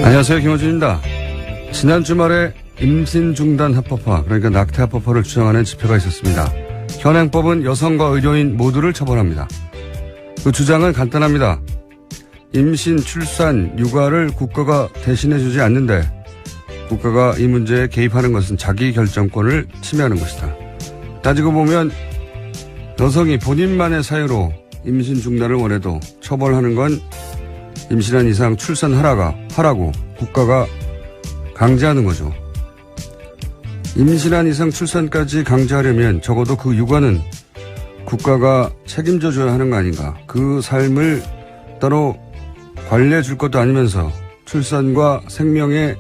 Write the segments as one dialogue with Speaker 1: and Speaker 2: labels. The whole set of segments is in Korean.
Speaker 1: 안녕하세요. 김호준입니다. 지난 주말에 임신 중단 합법화, 그러니까 낙태 합법화를 주장하는 집회가 있었습니다. 현행법은 여성과 의료인 모두를 처벌합니다. 그 주장은 간단합니다. 임신, 출산, 육아를 국가가 대신해주지 않는데 국가가 이 문제에 개입하는 것은 자기 결정권을 침해하는 것이다. 따지고 보면 여성이 본인만의 사유로 임신 중단을 원해도 처벌하는 건 임신한 이상 출산하라고 국가가 강제하는 거죠. 임신한 이상 출산까지 강제하려면 적어도 그 육아는 국가가 책임져 줘야 하는 거 아닌가. 그 삶을 따로 관리해 줄 것도 아니면서 출산과 생명의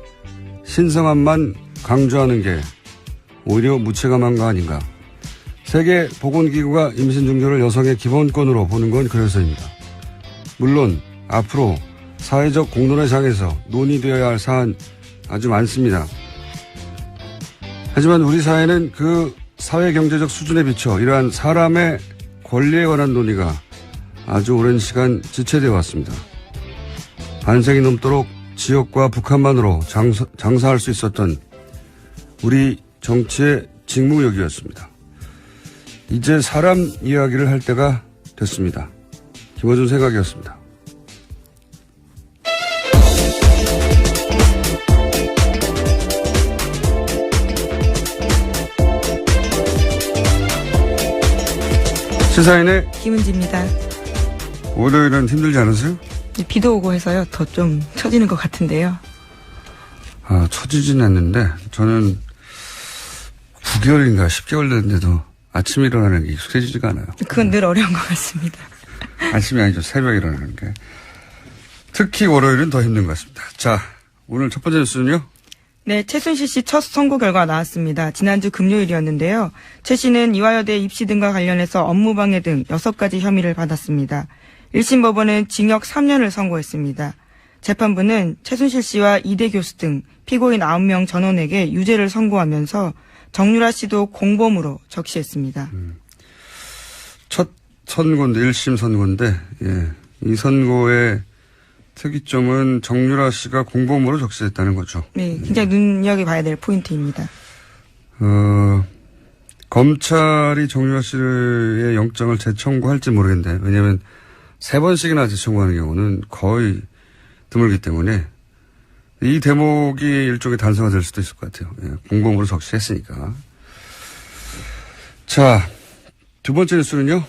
Speaker 1: 신성함만 강조하는 게 오히려 무책임한 거 아닌가. 세계보건기구가 임신 중절을 여성의 기본권으로 보는 건 그래서입니다. 물론 앞으로 사회적 공론의 장에서 논의되어야 할 사안 아주 많습니다. 하지만 우리 사회는 그 사회경제적 수준에 비춰 이러한 사람의 권리에 관한 논의가 아주 오랜 시간 지체되어 왔습니다. 반세기 넘도록 지역과 북한만으로 장사할 수 있었던 우리 정치의 직무역이었습니다. 이제 사람 이야기를 할 때가 됐습니다. 김어준 생각이었습니다. 시사인의
Speaker 2: 김은지입니다.
Speaker 1: 월요일은 힘들지 않으세요?
Speaker 2: 비도 오고 해서요. 더 좀 처지는 것 같은데요.
Speaker 1: 처지진 않는데 저는 9개월인가 10개월 됐는데도 아침에 일어나는 게 익숙해지지가 않아요.
Speaker 2: 그건 늘 어려운 것 같습니다.
Speaker 1: 아침이 아니죠. 새벽에 일어나는 게. 특히 월요일은 더 힘든 것 같습니다. 자, 오늘 첫 번째 뉴스는요?
Speaker 2: 네, 최순실 씨 첫 선고 결과 나왔습니다. 지난주 금요일이었는데요. 최 씨는 이화여대 입시 등과 관련해서 업무방해 등 6가지 혐의를 받았습니다. 1심 법원은 징역 3년을 선고했습니다. 재판부는 최순실 씨와 이대 교수 등 피고인 9명 전원에게 유죄를 선고하면서 정유라 씨도 공범으로 적시했습니다.
Speaker 1: 첫 선고인데, 1심 선고인데, 예. 이 선고의 특이점은 정유라 씨가 공범으로 적시했다는 거죠.
Speaker 2: 네, 굉장히 눈여겨봐야 될 포인트입니다.
Speaker 1: 검찰이 정유라 씨의 영장을 재청구할지 모르겠는데, 왜냐하면 3번씩이나 재청구하는 경우는 거의 드물기 때문에 이 대목이 일종의 단서가 될 수도 있을 것 같아요. 예, 공범으로 적시했으니까. 자, 두 번째 뉴스는요?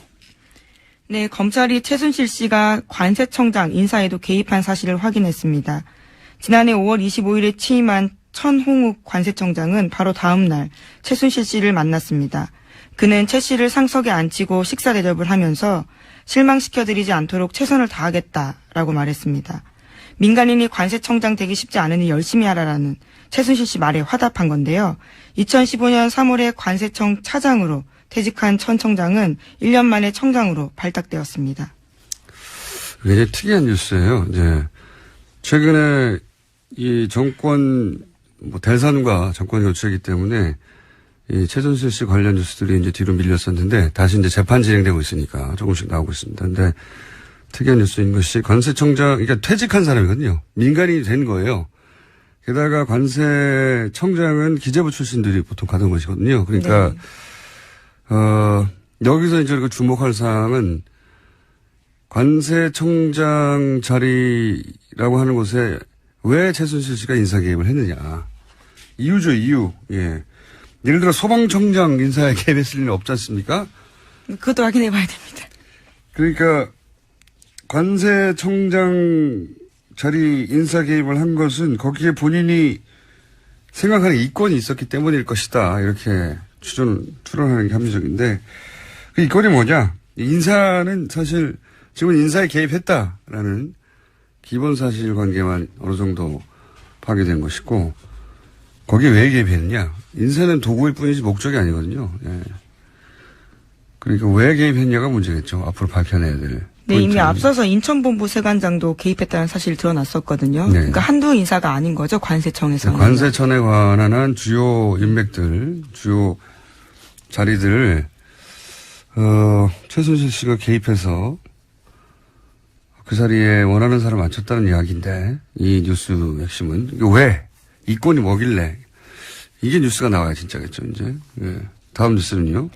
Speaker 2: 네, 검찰이 최순실 씨가 관세청장 인사에도 개입한 사실을 확인했습니다. 지난해 5월 25일에 취임한 천홍욱 관세청장은 바로 다음 날 최순실 씨를 만났습니다. 그는 최 씨를 상석에 앉히고 식사 대접을 하면서 실망시켜드리지 않도록 최선을 다하겠다라고 말했습니다. 민간인이 관세청장 되기 쉽지 않으니 열심히 하라라는 최순실 씨 말에 화답한 건데요. 2015년 3월에 관세청 차장으로 퇴직한 천 청장은 1년 만에 청장으로 발탁되었습니다.
Speaker 1: 굉장히 특이한 뉴스예요. 이제 최근에 이 정권 대선과 정권 교체이기 때문에 이 최순실 씨 관련 뉴스들이 이제 뒤로 밀렸었는데 다시 이제 재판 진행되고 있으니까 조금씩 나오고 있습니다. 근데 특이한 뉴스인 것이 관세청장, 그러니까 퇴직한 사람이거든요. 민간인이 된 거예요. 게다가 관세청장은 기재부 출신들이 보통 가던 것이거든요. 그러니까
Speaker 2: 네.
Speaker 1: 여기서 이제 주목할 사항은 관세청장 자리라고 하는 곳에 왜 최순실 씨가 인사 개입을 했느냐. 이유죠, 이유. 예. 예를 들어 소방청장 인사에 개입했을 리는 없지 않습니까?
Speaker 2: 그것도 확인해 봐야 됩니다.
Speaker 1: 그러니까 관세청장 자리 인사 개입을 한 것은 거기에 본인이 생각하는 이권이 있었기 때문일 것이다. 이렇게 추론하는 게 합리적인데 그 이권이 뭐냐? 인사는 사실 지금은 인사에 개입했다라는 기본 사실관계만 어느 정도 파괴된 것이고 거기에 왜 개입했느냐? 인사는 도구일 뿐이지 목적이 아니거든요. 예. 그러니까 왜 개입했냐가 문제겠죠. 앞으로 밝혀내야 될.
Speaker 2: 네, 이미 앞서서 인천본부 세관장도 개입했다는 사실이 드러났었거든요.
Speaker 1: 네.
Speaker 2: 그러니까 한두 인사가 아닌 거죠. 관세청에서는.
Speaker 1: 관세청에 관한 한 주요 인맥들, 주요 자리들을 최순실 씨가 개입해서 그 자리에 원하는 사람 앉혔다는 이야기인데, 이 뉴스 핵심은. 이게 왜? 이권이 뭐길래? 이게 뉴스가 나와야 진짜겠죠, 이제. 예. 다음 뉴스는요?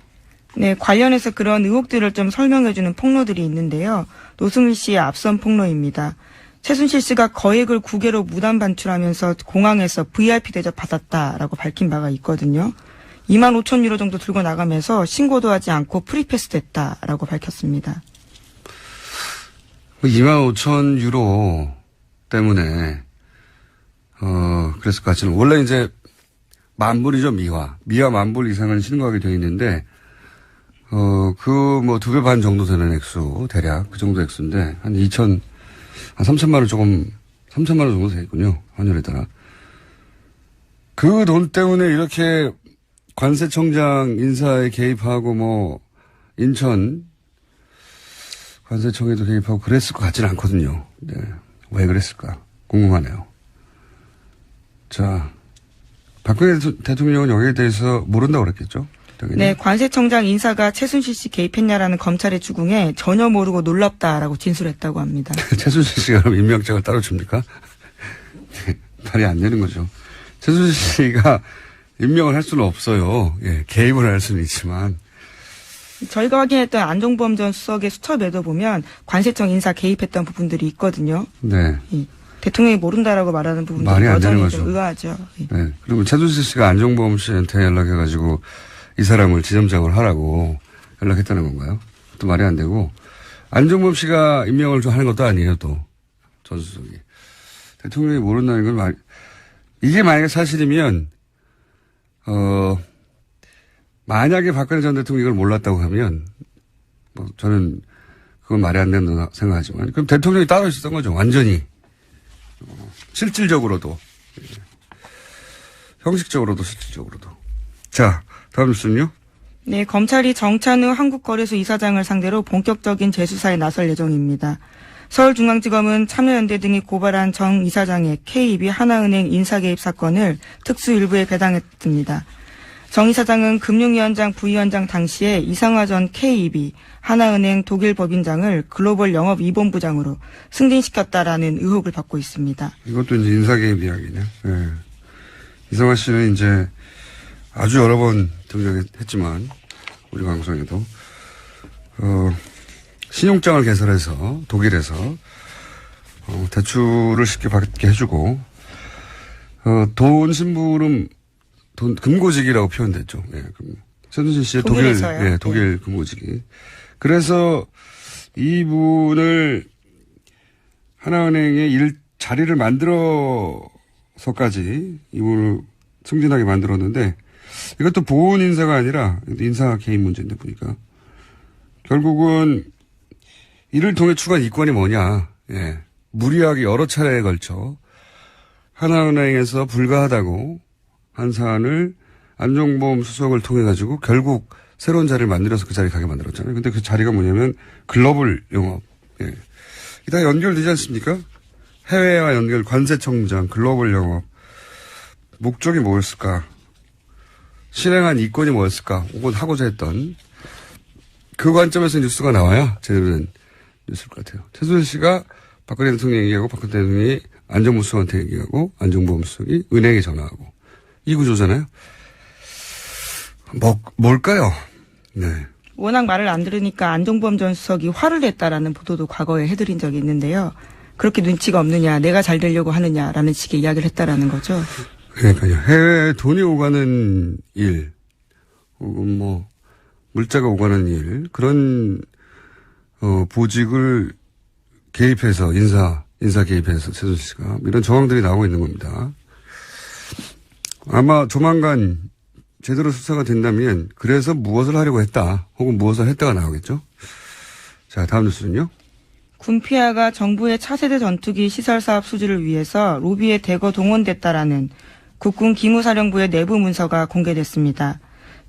Speaker 2: 네, 관련해서 그런 의혹들을 좀 설명해주는 폭로들이 있는데요. 노승일 씨의 앞선 폭로입니다. 최순실 씨가 거액을 국외로 무단 반출하면서 공항에서 VIP 대접 받았다라고 밝힌 바가 있거든요. 25,000유로 정도 들고 나가면서 신고도 하지 않고 프리패스 됐다라고 밝혔습니다.
Speaker 1: 25,000유로 때문에, 그랬을 것 같지는. 원래 이제, 만불이죠, 미화. 미화 만불 이상은 신고하게 되어 있는데, 뭐 2배 반 정도 되는 액수, 대략. 그 정도 액수인데, 한 3천만 원 3천만 원 정도 되겠군요. 환율에 따라. 그 돈 때문에 이렇게 관세청장 인사에 개입하고 인천 관세청에도 개입하고 그랬을 것 같지는 않거든요. 네. 왜 그랬을까? 궁금하네요. 자, 박근혜 대통령은 여기에 대해서 모른다고 그랬겠죠? 당연히.
Speaker 2: 네, 관세청장 인사가 최순실 씨 개입했냐라는 검찰의 주궁에 전혀 모르고 놀랍다라고 진술했다고 합니다.
Speaker 1: 최순실 씨가 그럼 임명장을 따로 줍니까? 말이 안 되는 거죠. 최순실 씨가 임명을 할 수는 없어요. 예, 개입을 할 수는 있지만.
Speaker 2: 저희가 확인했던 안종범 전 수석의 수첩에도 보면 관세청 인사 개입했던 부분들이 있거든요.
Speaker 1: 네.
Speaker 2: 대통령이 모른다라고 말하는 부분들이
Speaker 1: 말이 안 되는
Speaker 2: 여전히
Speaker 1: 거죠.
Speaker 2: 좀 의아하죠.
Speaker 1: 네. 그리고 최순실 씨가 안종범 씨한테 연락해가지고 이 사람을 지점장을 하라고 연락했다는 건가요? 또 말이 안 되고. 안종범 씨가 임명을 좀 하는 것도 아니에요, 또. 전 수석이. 대통령이 모른다는 건 이게 만약에 사실이면, 만약에 박근혜 전 대통령이 이걸 몰랐다고 하면, 저는 그건 말이 안 된다고 생각하지만, 그럼 대통령이 따로 있었던 거죠, 완전히. 실질적으로도. 형식적으로도 실질적으로도. 자, 다음 뉴스는요?
Speaker 2: 네, 검찰이 정찬우 한국거래소 이사장을 상대로 본격적인 재수사에 나설 예정입니다. 서울중앙지검은 참여연대 등이 고발한 정 이사장의 KB 하나은행 인사개입 사건을 특수일부에 배당했습니다. 정 이사장은 금융위원장 부위원장 당시에 이상화 전 KEB 하나은행 독일 법인장을 글로벌 영업 2본부장으로 승진시켰다라는 의혹을 받고 있습니다.
Speaker 1: 이것도 이제 인사개입 이야기냐. 네. 이상화 씨는 이제 아주 여러 번 등장했지만 우리 방송에도 신용장을 개설해서 독일에서 대출을 쉽게 받게 해주고 돈 심부름 돈 금고직이라고 표현됐죠. 예, 최순실 씨의
Speaker 2: 독일에서요?
Speaker 1: 독일
Speaker 2: 네.
Speaker 1: 금고직이. 그래서 이분을 하나은행에 자리를 만들어서까지 이분을 승진하게 만들었는데 이것도 보훈 인사가 아니라 인사 개입 문제인데 보니까 결국은 이를 통해 추가한 이권이 뭐냐. 예. 무리하게 여러 차례에 걸쳐 하나은행에서 불가하다고 한 사안을 안종범 수석을 통해 가지고 결국 새로운 자리를 만들어서 그 자리에 가게 만들었잖아요. 근데 그 자리가 뭐냐면 글로벌 영업. 예. 이게 다 연결되지 않습니까? 해외와 연결, 관세청장, 글로벌 영업. 목적이 뭐였을까? 실행한 이권이 뭐였을까? 혹은 하고자 했던 그 관점에서 뉴스가 나와야 제대로 된 뉴스일 것 같아요. 최순실 씨가 박근혜 대통령 얘기하고 박근혜 대통령이 안정무 수석한테 얘기하고 안종범 수석이 은행에 전화하고 이 구조잖아요. 뭘까요? 네.
Speaker 2: 워낙 말을 안 들으니까 안종범 전 수석이 화를 냈다라는 보도도 과거에 해드린 적이 있는데요. 그렇게 눈치가 없느냐, 내가 잘 되려고 하느냐라는 식의 이야기를 했다라는 거죠.
Speaker 1: 그러니까요. 해외에 돈이 오가는 일, 혹은 물자가 오가는 일, 그런, 보직을 개입해서, 인사 개입해서 최순실 씨가 이런 정황들이 나오고 있는 겁니다. 아마 조만간 제대로 수사가 된다면 그래서 무엇을 하려고 했다, 혹은 무엇을 했다가 나오겠죠. 자, 다음 뉴스는요.
Speaker 2: 군피아가 정부의 차세대 전투기 시설 사업 수주를 위해서 로비에 대거 동원됐다라는 국군 기무사령부의 내부 문서가 공개됐습니다.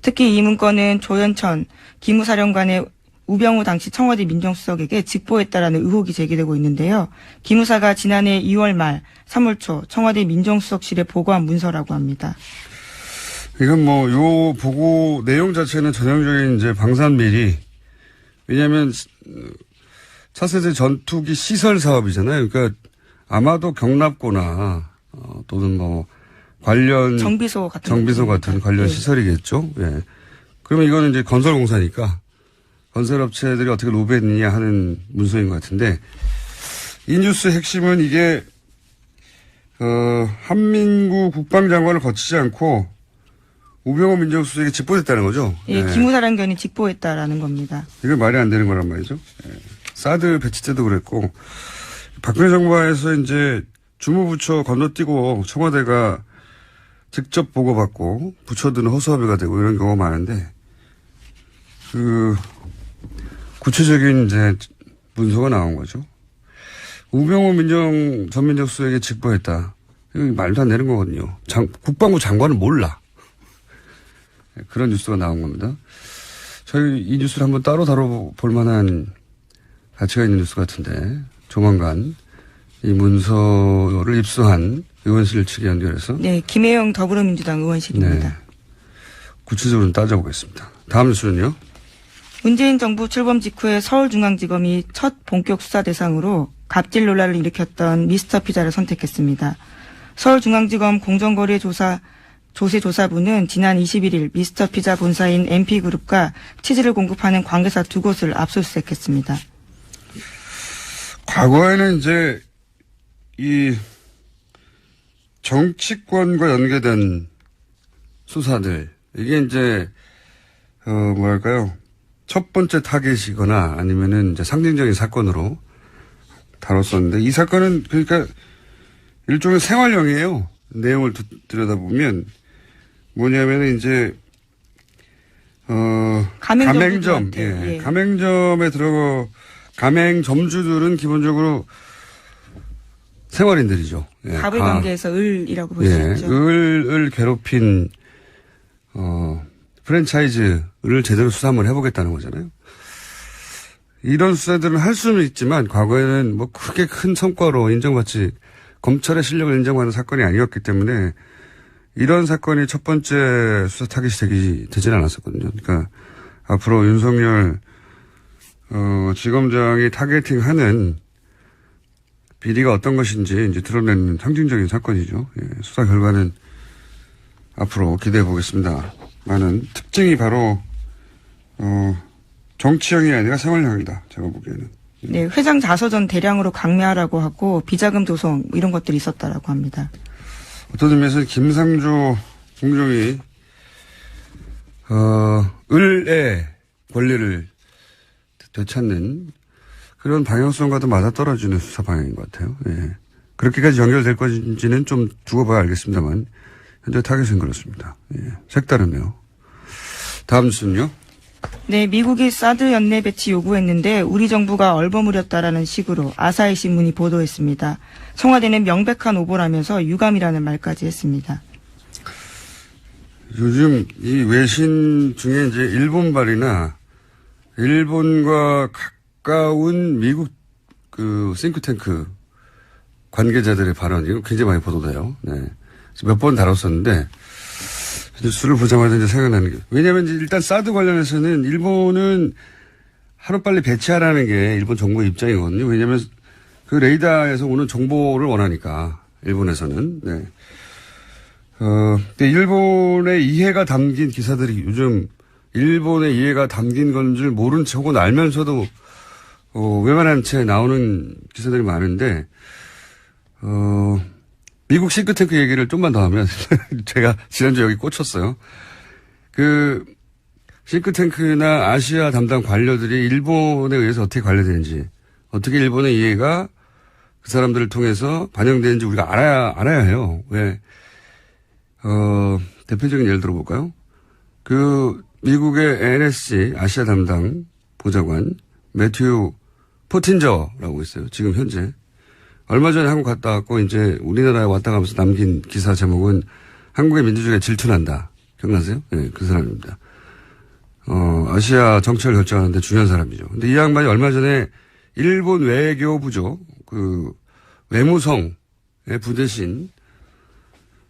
Speaker 2: 특히 이 문건은 조현천 기무사령관의 우병우 당시 청와대 민정수석에게 직보했다라는 의혹이 제기되고 있는데요. 기무사가 지난해 2월 말 3월 초 청와대 민정수석실에 보고한 문서라고 합니다.
Speaker 1: 이건 요 보고 내용 자체는 전형적인 이제 방산비리. 왜냐하면 차세대 전투기 시설 사업이잖아요. 그러니까 아마도 경납고나 또는 뭐 관련
Speaker 2: 정비소 같은
Speaker 1: 관련
Speaker 2: 네.
Speaker 1: 시설이겠죠. 예. 그러면 이거는 이제 건설공사니까 건설업체들이 어떻게 로비했느냐 하는 문서인 것 같은데 이 뉴스 핵심은 이게 한민구 국방장관을 거치지 않고 우병우 민정수석에게 직보됐다는 거죠.
Speaker 2: 예, 기무사령관이 직보했다라는 겁니다.
Speaker 1: 이게 말이 안 되는 거란 말이죠. 예. 사드 배치 때도 그랬고 박근혜 정부에서 이제 주무부처 건너뛰고 청와대가 직접 보고받고 부처들은 허수아비가 되고 이런 경우가 많은데 구체적인 이제 문서가 나온 거죠. 우병우 전 민정수석에게 직보했다. 이거 말도 안 되는 거거든요. 국방부 장관은 몰라. 그런 뉴스가 나온 겁니다. 저희 이 뉴스를 한번 따로 다뤄볼 만한 가치가 있는 뉴스 같은데 조만간 이 문서를 입수한 의원실 측에 연결해서
Speaker 2: 네, 김혜영 더불어민주당 의원실입니다.
Speaker 1: 네, 구체적으로 따져보겠습니다. 다음 뉴스는요.
Speaker 2: 문재인 정부 출범 직후에 서울중앙지검이 첫 본격 수사 대상으로 갑질 논란을 일으켰던 미스터 피자를 선택했습니다. 서울중앙지검 조세조사부는 지난 21일 미스터 피자 본사인 MP그룹과 치즈를 공급하는 관계사 2곳을 압수수색했습니다.
Speaker 1: 과거에는 이제 이 정치권과 연계된 수사들 이게 이제 뭐랄까요 첫 번째 타겟이거나 아니면은 이제 상징적인 사건으로 다뤘었는데 이 사건은 그러니까 일종의 생활형이에요. 내용을 들여다보면 뭐냐면은 이제 가맹점,
Speaker 2: 예.
Speaker 1: 가맹점에 가맹점주들은 기본적으로 생활인들이죠. 예.
Speaker 2: 갑을 관계에서 을이라고 볼 수
Speaker 1: 예.
Speaker 2: 있죠.
Speaker 1: 을을 괴롭힌 프랜차이즈를 제대로 수사 한번 해보겠다는 거잖아요. 이런 수사들은 할 수는 있지만 과거에는 뭐 크게 큰 성과로 인정받지 검찰의 실력을 인정받는 사건이 아니었기 때문에 이런 사건이 첫 번째 수사 타깃이 되지는 않았었거든요. 그러니까 앞으로 윤석열 지검장이 타겟팅하는 비리가 어떤 것인지 이제 드러내는 상징적인 사건이죠. 예, 수사 결과는 앞으로 기대해 보겠습니다. 많은 특징이 바로 정치형이 아니라 생활형이다. 제가 보기에는.
Speaker 2: 네, 회장 자서전 대량으로 강매하라고 하고 비자금 조성 이런 것들이 있었다라고 합니다.
Speaker 1: 어떤 의미에서 김상조 공정이 을의 권리를 되찾는 그런 방향성과도 맞아떨어지는 수사 방향인 것 같아요. 예. 그렇게까지 연결될 건지는 좀 두고 봐야 알겠습니다만 현재 타겟은 그렇습니다. 예. 색다르네요. 다음 뉴스는요.
Speaker 2: 네, 미국이 사드 연내 배치 요구했는데 우리 정부가 얼버무렸다라는 식으로 아사히 신문이 보도했습니다. 청와대는 명백한 오보라면서 유감이라는 말까지 했습니다.
Speaker 1: 요즘 이 외신 중에 이제 일본발이나 일본과 가까운 미국 싱크탱크 관계자들의 발언 이거 굉장히 많이 보도돼요. 네. 몇 번 다뤘었는데 뉴스를 보자마자 이제 생각나는 게 왜냐하면 일단 사드 관련해서는 일본은 하루빨리 배치하라는 게 일본 정부의 입장이거든요. 왜냐하면 그 레이더에서 오는 정보를 원하니까 일본에서는. 네. 근데 일본의 이해가 담긴 기사들이 요즘 일본의 이해가 담긴 건 줄 모른 척 혹은 알면서도 외면한 채 나오는 기사들이 많은데 미국 싱크탱크 얘기를 좀만 더 하면 제가 지난주에 여기 꽂혔어요. 그 싱크탱크나 아시아 담당 관료들이 일본에 의해서 어떻게 관리되는지 어떻게 일본의 이해가 그 사람들을 통해서 반영되는지 우리가 알아야 해요. 왜? 대표적인 예를 들어볼까요? 그 미국의 NSC 아시아 담당 보좌관 매튜 포틴저라고 있어요. 지금 현재. 얼마 전에 한국 갔다 왔고 이제 우리나라에 왔다 가면서 남긴 기사 제목은 한국의 민주주의가 질투난다. 기억나세요? 네, 그 사람입니다. 아시아 정책을 결정하는데 중요한 사람이죠. 근데 이 양반이 얼마 전에 일본 외교부죠. 그 외무성의 부대신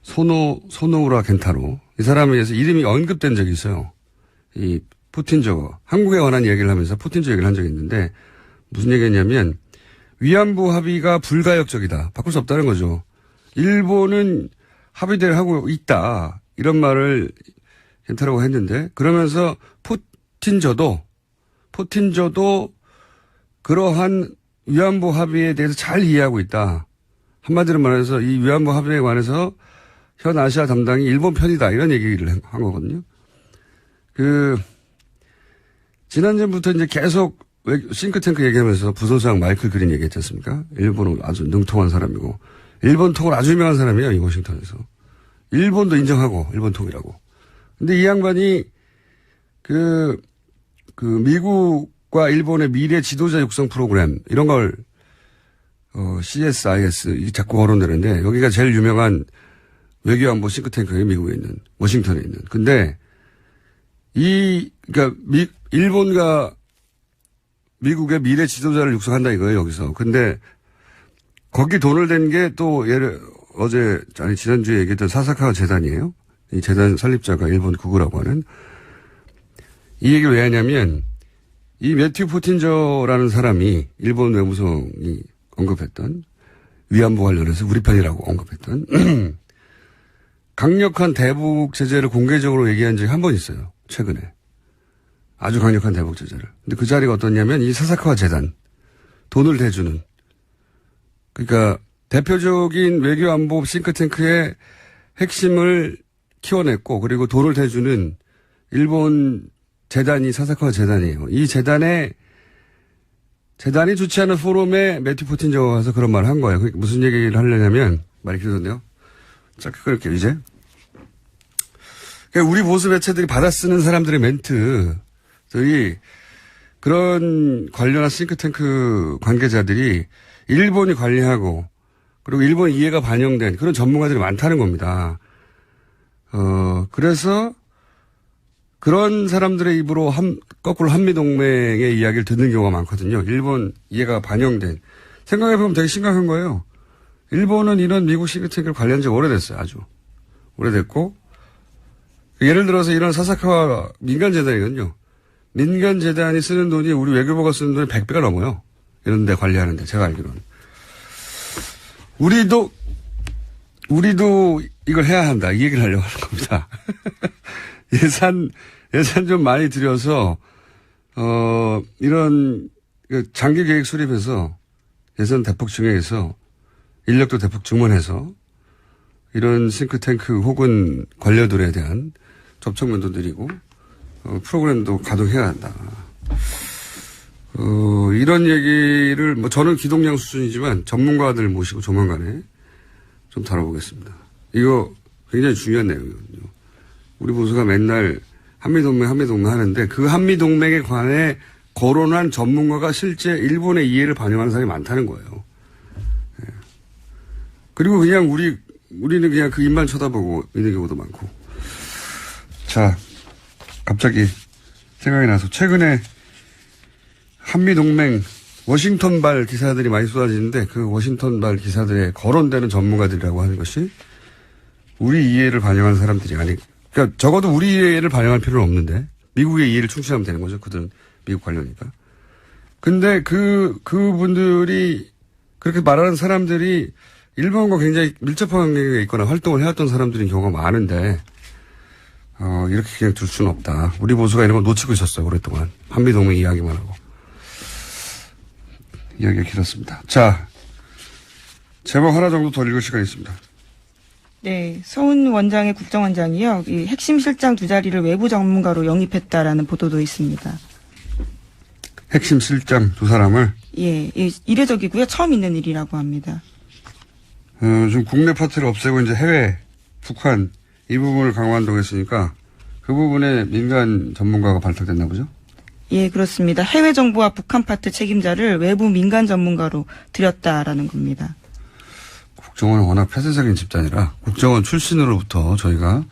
Speaker 1: 소노우라 겐타로 이 사람에 의해서 이름이 언급된 적이 있어요. 이 푸틴저 한국에 관한 얘기를 하면서 푸틴저 얘기를 한 적이 있는데 무슨 얘기했냐면 위안부 합의가 불가역적이다. 바꿀 수 없다는 거죠. 일본은 합의대로 하고 있다. 이런 말을 괜찮다고 했는데 그러면서 포틴저도 그러한 위안부 합의에 대해서 잘 이해하고 있다. 한마디로 말해서 이 위안부 합의에 관해서 현 아시아 담당이 일본 편이다. 이런 얘기를 한 거거든요. 지난주부터 이제 계속 싱크탱크 얘기하면서 부소장 마이클 그린 얘기했지 않습니까? 일본은 아주 능통한 사람이고, 일본 통을 아주 유명한 사람이에요, 이 워싱턴에서. 일본도 인정하고, 일본 통이라고. 근데 이 양반이, 미국과 일본의 미래 지도자 육성 프로그램, 이런 걸, CSIS, 자꾸 거론되는데, 여기가 제일 유명한 외교안보 싱크탱크예요, 미국에 있는, 워싱턴에 있는. 근데, 그러니까, 일본과 미국의 미래 지도자를 육성한다 이거예요, 여기서. 근데, 거기 돈을 댄 게 또, 지난주에 얘기했던 사사카와 재단이에요. 이 재단 설립자가 일본 구구라고 하는. 이 얘기를 왜 하냐면, 이 매튜 포틴저라는 사람이 일본 외무성이 언급했던, 위안부 관련해서 우리 편이라고 언급했던, 강력한 대북 제재를 공개적으로 얘기한 적이 한 번 있어요. 최근에. 아주 강력한 대북 제재를. 근데 그 자리가 어떠냐면 이 사사카와 재단. 돈을 대주는. 그러니까 대표적인 외교안보 싱크탱크의 핵심을 키워냈고 그리고 돈을 대주는 일본 재단이 사사카와 재단이에요. 이 재단이 주최하는 포럼에 매튜 포틴저가 와서 그런 말을 한 거예요. 그러니까 무슨 얘기를 하려냐면 말이 길어졌네요. 짧게 끊을게요, 이제. 그러니까 우리 보수 매체들이 받아 쓰는 사람들의 멘트들이 그런 관련한 싱크탱크 관계자들이 일본이 관리하고 그리고 일본 이해가 반영된 그런 전문가들이 많다는 겁니다. 그래서 그런 사람들의 입으로 거꾸로 한미동맹의 이야기를 듣는 경우가 많거든요. 일본 이해가 반영된. 생각해보면 되게 심각한 거예요. 일본은 이런 미국 싱크탱크를 관리한 지 오래됐어요. 아주. 오래됐고. 예를 들어서 이런 사사카와 민간재단이거든요. 민간재단이 쓰는 돈이 우리 외교부가 쓰는 돈이 100배가 넘어요. 이런 데 관리하는데, 제가 알기로는. 우리도 이걸 해야 한다. 이 얘기를 하려고 하는 겁니다. 예산 좀 많이 들여서, 이런 장기 계획 수립해서 예산 대폭 증액해서 인력도 대폭 증원해서 이런 싱크탱크 혹은 관료들에 대한 접촉면도 느리고 프로그램도 가동해야 한다. 이런 얘기를 저는 기동량 수준이지만 전문가들 모시고 조만간에 좀 다뤄보겠습니다. 이거 굉장히 중요한 내용이거든요. 우리 보수가 맨날 한미동맹 하는데 그 한미동맹에 관해 거론한 전문가가 실제 일본의 이해를 반영하는 사람이 많다는 거예요. 그리고 그냥 우리는 그냥 그 입만 쳐다보고 있는 경우도 많고. 자, 갑자기 생각이 나서 최근에 한미동맹 워싱턴발 기사들이 많이 쏟아지는데 그 워싱턴발 기사들에 거론되는 전문가들이라고 하는 것이 우리 이해를 반영하는 사람들이 그러니까 적어도 우리 이해를 반영할 필요는 없는데 미국의 이해를 충실하면 되는 거죠. 그들은 미국 관료니까. 근데 그분들이 그렇게 말하는 사람들이 일본과 굉장히 밀접한 관계가 있거나 활동을 해왔던 사람들인 경우가 많은데, 이렇게 그냥 둘 수는 없다. 우리 보수가 이런 걸 놓치고 있었어요, 오랫동안. 한미동맹 이야기만 하고. 이야기가 길었습니다. 자, 제목 하나 정도 더 읽을 시간이 있습니다.
Speaker 2: 네, 서훈 원장의 국정원장이요. 이 핵심 실장 두 자리를 외부 전문가로 영입했다라는 보도도 있습니다.
Speaker 1: 핵심 실장 두 사람을?
Speaker 2: 예, 이례적이고요. 처음 있는 일이라고 합니다.
Speaker 1: 좀 국내 파트를 없애고 이제 해외, 북한 이 부분을 강화한다고 했으니까 그 부분에 민간 전문가가 발탁됐나 보죠?
Speaker 2: 예, 그렇습니다. 해외 정부와 북한 파트 책임자를 외부 민간 전문가로 들였다라는 겁니다.
Speaker 1: 국정원은 워낙 폐쇄적인 집단이라 국정원 출신으로부터 저희가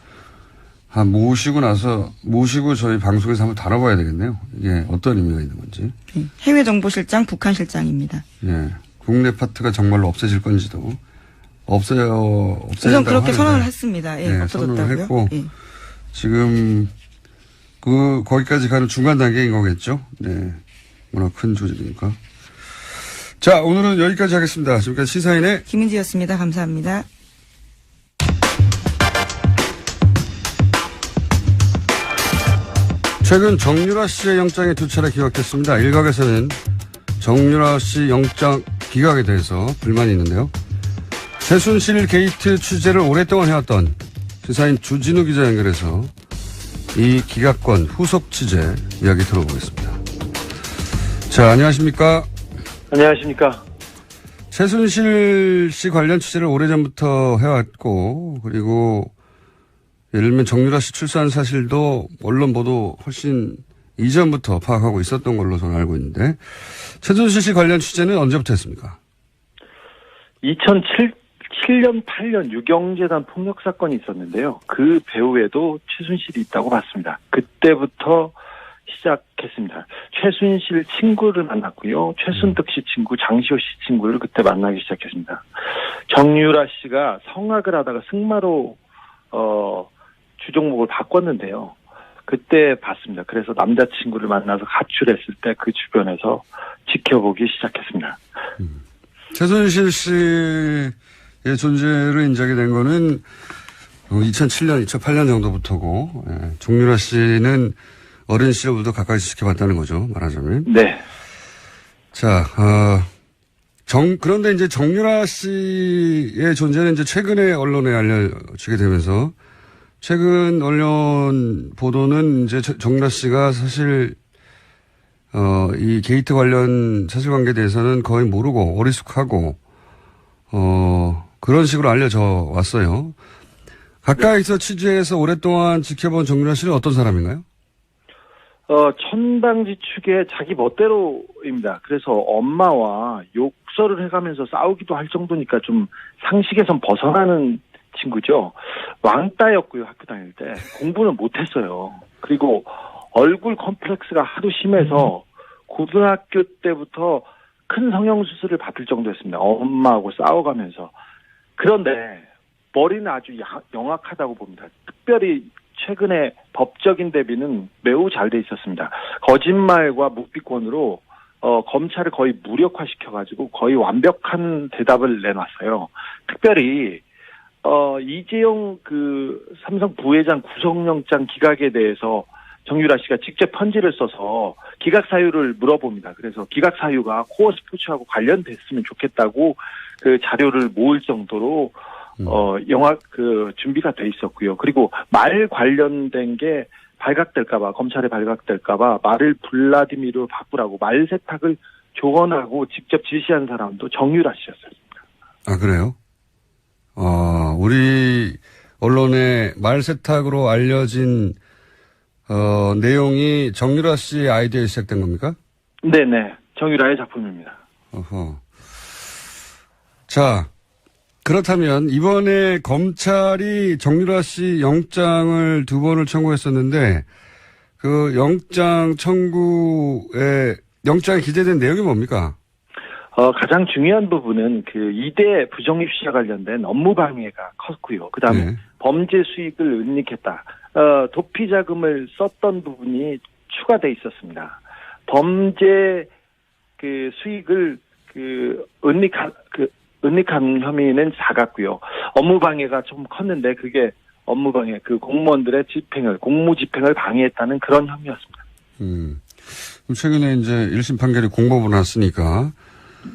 Speaker 1: 모시고 저희 방송에서 한번 다뤄봐야 되겠네요. 이게 어떤 의미가 있는 건지.
Speaker 2: 예, 해외 정보실장, 북한 실장입니다.
Speaker 1: 예, 국내 파트가 정말로 없어질 건지도
Speaker 2: 우선 그렇게 선언을 했습니다. 예, 없어졌다고요.
Speaker 1: 선언을 했고
Speaker 2: 예.
Speaker 1: 지금 거기까지 가는 중간 단계인 거겠죠. 네, 워낙 큰 조직이니까. 자, 오늘은 여기까지 하겠습니다. 지금까지 시사인의
Speaker 2: 김은지였습니다. 감사합니다.
Speaker 1: 최근 정유라 씨의 영장이 두 차례 기각됐습니다. 일각에서는 정유라 씨 영장 기각에 대해서 불만이 있는데요. 최순실 게이트 취재를 오랫동안 해왔던 시사인 주진우 기자 연결해서 이 기각권 후속 취재 이야기 들어보겠습니다. 자, 안녕하십니까?
Speaker 3: 안녕하십니까?
Speaker 1: 최순실 씨 관련 취재를 오래전부터 해왔고, 그리고 예를 들면 정유라 씨 출산 사실도 언론 보도 훨씬 이전부터 파악하고 있었던 걸로 저는 알고 있는데, 최순실 씨 관련 취재는 언제부터 했습니까?
Speaker 3: 2007년, 8년 유경재단 폭력 사건이 있었는데요. 그 배후에도 최순실이 있다고 봤습니다. 그때부터 시작했습니다. 최순실 친구를 만났고요. 최순득 씨 친구, 장시호 씨 친구를 그때 만나기 시작했습니다. 정유라 씨가 성악을 하다가 승마로 주종목을 바꿨는데요. 그때 봤습니다. 그래서 남자친구를 만나서 가출했을 때 그 주변에서 지켜보기 시작했습니다.
Speaker 1: 최순실 씨의 존재를 인정이 된 거는 2007년, 2008년 정도부터고, 정유라 씨는 어린 시절부터 가까이서 지켜봤다는 거죠, 말하자면.
Speaker 3: 네.
Speaker 1: 자, 그런데 이제 정유라 씨의 존재는 이제 최근에 언론에 알려지게 되면서, 최근 언론 보도는 이제 정유라 씨가 사실, 이 게이트 관련 사실관계에 대해서는 거의 모르고 어리숙하고, 그런 식으로 알려져 왔어요. 가까이서 취재해서 오랫동안 지켜본 정유라 씨는 어떤 사람인가요?
Speaker 3: 천방지축의 자기 멋대로입니다. 그래서 엄마와 욕설을 해가면서 싸우기도 할 정도니까 좀 상식에선 벗어나는 친구죠. 왕따였고요, 학교 다닐 때. 공부는 못했어요. 그리고 얼굴 컴플렉스가 하도 심해서 고등학교 때부터 큰 성형수술을 받을 정도였습니다. 엄마하고 싸워가면서. 그런데 머리는 아주 영악하다고 봅니다. 특별히 최근에 법적인 대비는 매우 잘 돼 있었습니다. 거짓말과 묵비권으로 검찰을 거의 무력화시켜가지고 거의 완벽한 대답을 내놨어요. 특별히 이재용 삼성 부회장 구속영장 기각에 대해서 정유라 씨가 직접 편지를 써서 기각 사유를 물어봅니다. 그래서 기각 사유가 코어 스포츠하고 관련됐으면 좋겠다고 그 자료를 모을 정도로 준비가 돼 있었고요. 그리고 말 관련된 게 발각될까봐, 검찰에 발각될까봐 말을 블라디미르로 바꾸라고 말 세탁을 조언하고 직접 지시한 사람도 정유라 씨였습니다.
Speaker 1: 아, 그래요? 우리 언론에 말 세탁으로 알려진, 내용이 정유라 씨의 아이디어에 시작된 겁니까?
Speaker 3: 네네. 정유라의 작품입니다.
Speaker 1: 어허. 자, 그렇다면 이번에 검찰이 정유라 씨 영장을 2번을 청구했었는데 그 영장 청구에 영장에 기재된 내용이 뭡니까?
Speaker 3: 가장 중요한 부분은 그 이대 부정입시와 관련된 업무 방해가 컸고요. 그다음에
Speaker 1: 네.
Speaker 3: 범죄 수익을 은닉했다. 도피 자금을 썼던 부분이 추가돼 있었습니다. 범죄 수익을 은닉한 혐의는 작았고요. 업무 방해가 좀 컸는데 그게 업무 방해, 공무원들의 공무 집행을 방해했다는 그런 혐의였습니다.
Speaker 1: 최근에 이제 1심 판결이 공법으로 났으니까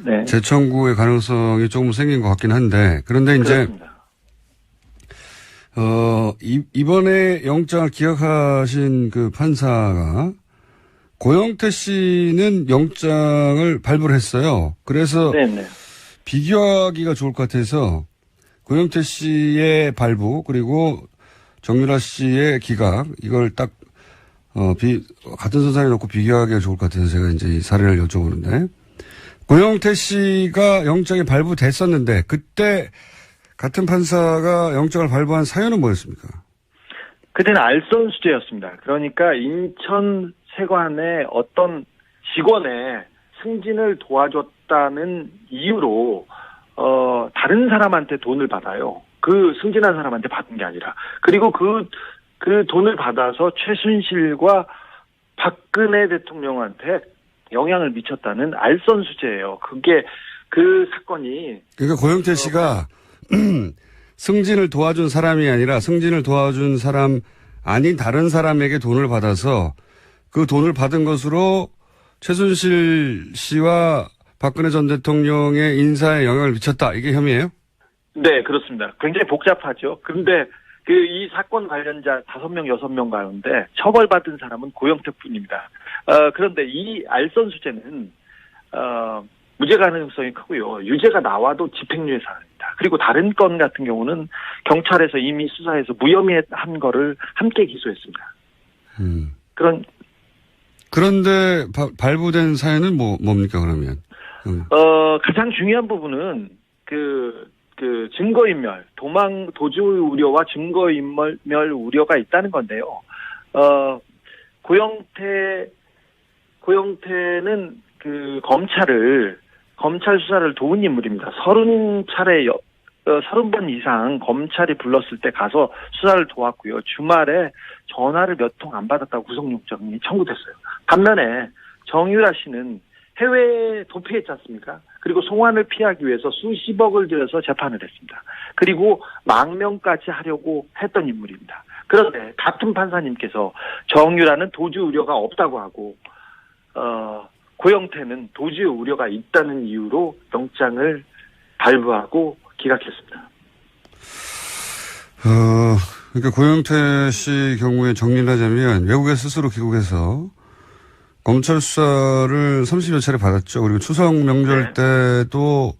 Speaker 3: 네.
Speaker 1: 재청구의 가능성이 조금 생긴 것 같긴 한데 그런데 이제 이번에 영장을 기각하신 그 판사가 고영태 씨는 영장을 발부를 했어요. 그래서
Speaker 3: 네네.
Speaker 1: 비교하기가 좋을 것 같아서 고영태 씨의 발부 그리고 정유라 씨의 기각 이걸 딱 같은 선상에 놓고 비교하기가 좋을 것 같아서 제가 이제 이 사례를 여쭤보는데 고영태 씨가 영장이 발부됐었는데 그때 같은 판사가 영장을 발부한 사유는 뭐였습니까?
Speaker 3: 그때는 알선 수재였습니다. 그러니까 인천 세관의 어떤 직원의 승진을 도와줬다는 이유로 다른 사람한테 돈을 받아요. 그 승진한 사람한테 받은 게 아니라. 그리고 그 돈을 받아서 최순실과 박근혜 대통령한테 영향을 미쳤다는 알선수재예요. 그 사건이.
Speaker 1: 그러니까 고영태 씨가 승진을 도와준 사람이 아니라 승진을 도와준 사람 아닌 다른 사람에게 돈을 받아서 그 돈을 받은 것으로 최순실 씨와 박근혜 전 대통령의 인사에 영향을 미쳤다. 이게 혐의예요?
Speaker 3: 네, 그렇습니다. 굉장히 복잡하죠. 그런데 이 사건 관련자 5명, 6명 가운데 처벌받은 사람은 고영태 뿐입니다. 그런데 이 알선수재는, 무죄 가능성이 크고요. 유죄가 나와도 집행유예 사안입니다. 그리고 다른 건 같은 경우는 경찰에서 이미 수사해서 무혐의한 거를 함께 기소했습니다.
Speaker 1: 그런데 발부된 사연은 뭡니까 그러면?
Speaker 3: 가장 중요한 부분은 증거인멸, 도주 우려와 증거인멸 우려가 있다는 건데요. 고영태는 검찰 수사를 도운 인물입니다. 30번 이상 검찰이 불렀을 때 가서 수사를 도왔고요. 주말에 전화를 몇 통 안 받았다고 구속영장이 청구됐어요. 반면에 정유라 씨는 해외에 도피했지 않습니까? 그리고 송환을 피하기 위해서 수십억을 들여서 재판을 했습니다. 그리고 망명까지 하려고 했던 인물입니다. 그런데 같은 판사님께서 정유라는 도주 우려가 없다고 하고 고영태는 도주 우려가 있다는 이유로 영장을 발부하고 기각했습니다.
Speaker 1: 그러니까 고영태 씨 경우에 정리를 하자면 외국에 스스로 귀국해서 검찰 수사를 30여 차례 받았죠. 그리고 추석 명절 때도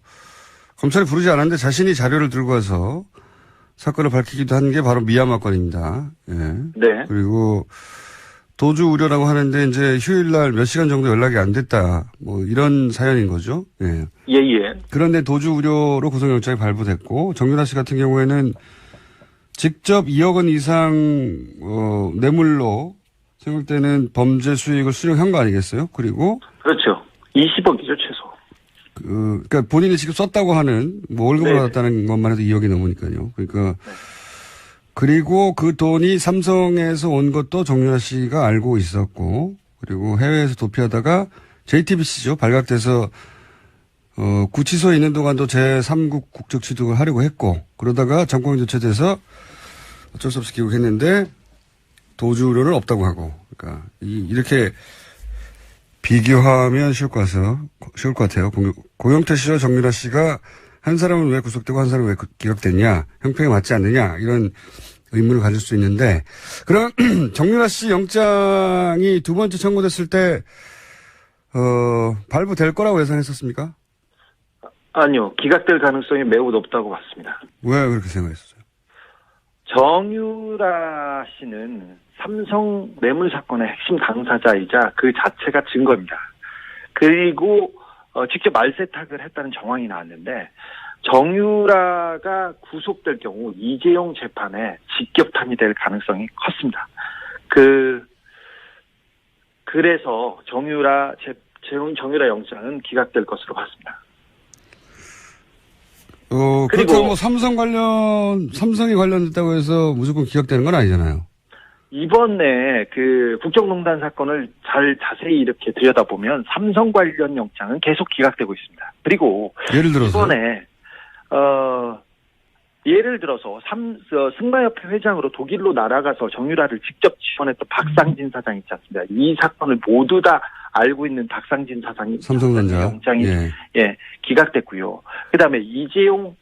Speaker 1: 검찰이 부르지 않았는데 자신이 자료를 들고 와서 사건을 밝히기도 한 게 바로 미얀마 건입니다. 예.
Speaker 3: 네.
Speaker 1: 그리고 도주 우려라고 하는데 이제 휴일날 몇 시간 정도 연락이 안 됐다. 이런 사연인 거죠. 예.
Speaker 3: 예.
Speaker 1: 그런데 도주 우려로 구속영장이 발부됐고 정유라 씨 같은 경우에는 직접 2억 원 이상 뇌물로 생각할 때는 범죄 수익을 수령한 거 아니겠어요? 그리고
Speaker 3: 그렇죠. 20억이죠 최소.
Speaker 1: 그러니까 본인이 직접 썼다고 하는 월급을 받았다는 것만 해도 2억이 넘으니까요. 그러니까 그리고 그 돈이 삼성에서 온 것도 정유라 씨가 알고 있었고 그리고 해외에서 도피하다가 JTBC죠. 발각돼서 구치소에 있는 동안도 제3국 국적 취득을 하려고 했고 그러다가 정권 교체돼서 어쩔 수 없이 귀국했는데 도주 우려는 없다고 하고 그러니까 이렇게 비교하면 쉬울 것 같아요. 고영태 씨와 정유라 씨가 한 사람은 왜 구속되고 한 사람은 왜 기각됐냐 형평에 맞지 않느냐 이런 의문을 가질 수 있는데 그럼 정유라 씨 영장이 두 번째 청구됐을 때 발부될 거라고 예상했었습니까?
Speaker 3: 아니요. 기각될 가능성이 매우 높다고 봤습니다.
Speaker 1: 왜 그렇게 생각했었어요?
Speaker 3: 정유라 씨는 삼성 뇌물 사건의 핵심 당사자이자 그 자체가 증거입니다. 그리고 직접 말세탁을 했다는 정황이 나왔는데 정유라가 구속될 경우 이재용 재판에 직격탄이 될 가능성이 컸습니다. 그래서 정유라 영장은 기각될 것으로 봤습니다.
Speaker 1: 그리고 삼성이 관련됐다고 해서 무조건 기각되는 건 아니잖아요.
Speaker 3: 이번에 국정농단 사건을 자세히 이렇게 들여다보면 삼성 관련 영장은 계속 기각되고 있습니다. 그리고
Speaker 1: 예를 들어서
Speaker 3: 이번에 예를 들어서 승마협회 회장으로 독일로 날아가서 정유라를 직접 지원했던 박상진 사장 있지 않습니까? 이 사건을 모두 다 알고 있는 박상진 사장이
Speaker 1: 삼성전자
Speaker 3: 영장이 기각됐고요. 그다음에 이재용